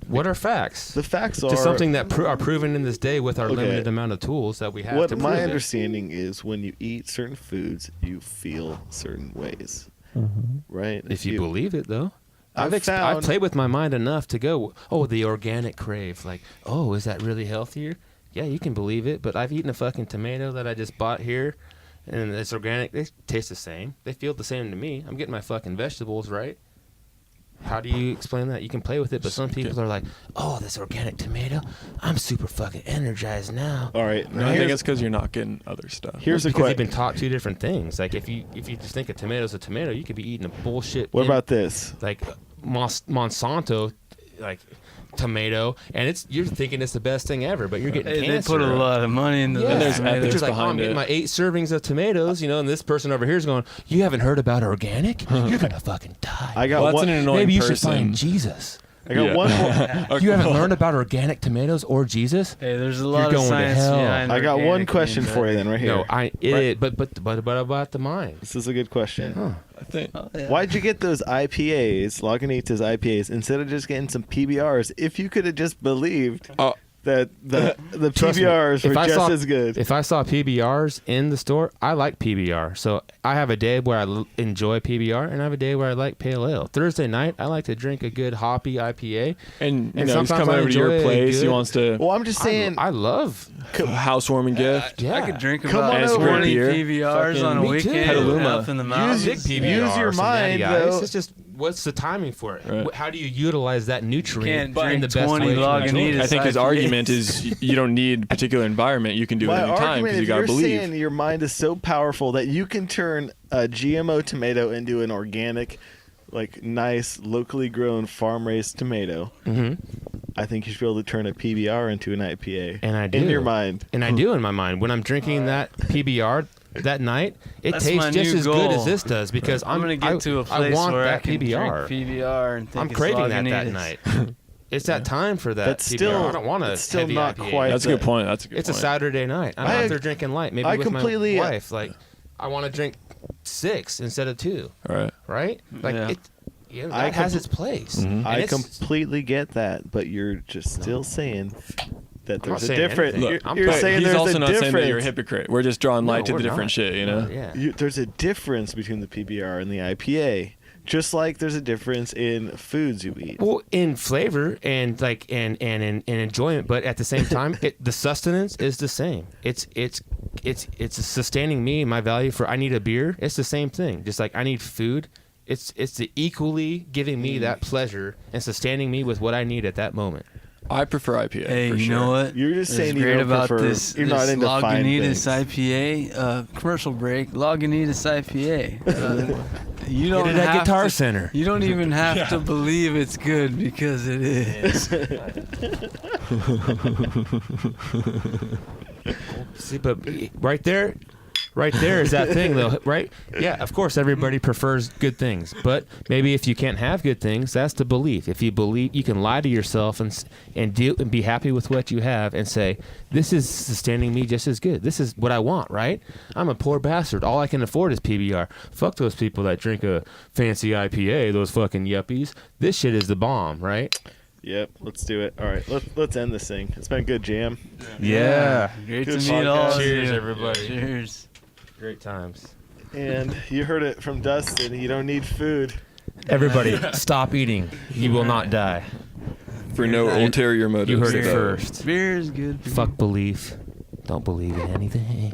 What are facts? the facts are Just something that are proven in this day with our Okay. limited amount of tools that we have what to my prove it. understanding is when you eat certain foods, you feel certain ways, right? If you believe it, though. I've I've found- played with my mind enough to go, oh, the organic crave. Like, oh, is that really healthier? Yeah, you can believe it, but I've eaten a fucking tomato that I just bought here, and it's organic. They taste the same. They feel the same to me. I'm getting my fucking vegetables right. How do you explain that? You can play with it, but some people are like, "Oh, this organic tomato, I'm super fucking energized now." All right. No, I think it's because you're not getting other stuff. Here's a because you've question. been taught two different things. Like if you just think a tomato's a tomato, you could be eating a bullshit. What about this? like Monsanto, like tomato, and you're thinking it's the best thing ever, but you're getting cancer. They put a lot of money into Yeah, this. there's but ethics you're like, behind I'm getting it. my 8 servings of tomatoes, and this person over here is going, "You haven't heard about organic? You're gonna fucking die." I got Well, that's one. an annoying Maybe you person. should find Jesus. I got one more. You haven't learned about organic tomatoes or Jesus? Hey, there's a lot of going to science hell. behind I got one organic question being for you better. then, right here. No, but about the mind. This is a good question. I think. Oh, yeah. Why'd you get those IPAs, Lagunitas IPAs, instead of just getting some PBRs? If you could have just believed Oh, that the Trust me, PBRs were if I just saw- as good. If I saw PBRs in the store, I like PBR. So I have a day where I enjoy PBR, and I have a day where I like pale ale. Thursday night, I like to drink a good hoppy IPA. and And he's sometimes coming I over to your enjoy a place. He good- wants to Well, I'm just saying. I love. a housewarming gift. Yeah. I could drink Come about on over. 20 Beer. PBRs on a Me too. weekend. Petaluma. Up in the mountains. Big PBR. use your some mind, natty ice. though. It's just what's the timing for it? Right. How do you utilize that nutrient Can't in the drink best 20 way? to enjoy it? Lagunitas I think his IPAs. argument is you don't need a particular environment. You can do it My any time argument because is you gotta you're believe. saying your mind is so powerful that you can turn a GMO tomato into an organic, like nice, locally grown, farm-raised tomato. Mhm. I think you should be able to turn a PBR into an IPA. And I do. In your mind. And I do in my mind. When I'm drinking that PBR that night, it That's tastes my just new as good as goal. this does because I'm gonna get to a place I want where that I can PBR. drink PBR and think I'm it's craving that Lagunitas. night. It's that time for that That's PBR. still- I don't want a it's still heavy not IPA. quite- That's a good point. That's a good It's a point. Saturday night. I'm I- out there drinking light. Maybe I with completely- my wife. Like, I want to drink 6 instead of 2. All right. Right? Like Yeah. that I has compl- its place. Mhm. And I it's- completely get that, but you're just still saying that I'm not there's a saying different. anything. You're, I'm you're talking- saying He's there's also a not saying that you're a difference. hypocrite. We're just drawing light to we're the different not. shit, you know? Yeah. There's a difference between the PBR and the IPA, just like there's a difference in foods you eat. Well, in flavor and like and in enjoyment, but at the same time, the sustenance is the same. It's sustaining me, my value for. I need a beer. It's the same thing. Just like I need food. It's the equally giving me that pleasure and sustaining me with what I need at that moment. I prefer IPA. Hey, for you sure. know what? You're just It's saying you great don't about prefer- this. you're not this into fine Lagunitas things. IPA. Commercial break. Lagunitas IPA. You don't Get it at have Guitar to, Center. You don't even have to believe it's good because it is. See, but right there is that thing, though, right? Yeah, of course, everybody prefers good things, but maybe if you can't have good things, that's the belief. If you believe, you can lie to yourself and be happy with what you have, and say, "This is sustaining me just as good. This is what I want." Right? I'm a poor bastard. All I can afford is PBR. Fuck those people that drink a fancy IPA. Those fucking yuppies. This shit is the bomb, right? Yep, let's do it. All right, let's end this thing. It's been a good jam. Yeah. Great Good to meet all of Cheers, you. everybody. Cheers. Great times. And you heard it from Dustin. You don't need food. Everybody, stop eating. You will not die. For no ulterior motives. You heard it though. first. Beer is good. Fuck belief. Don't believe in anything.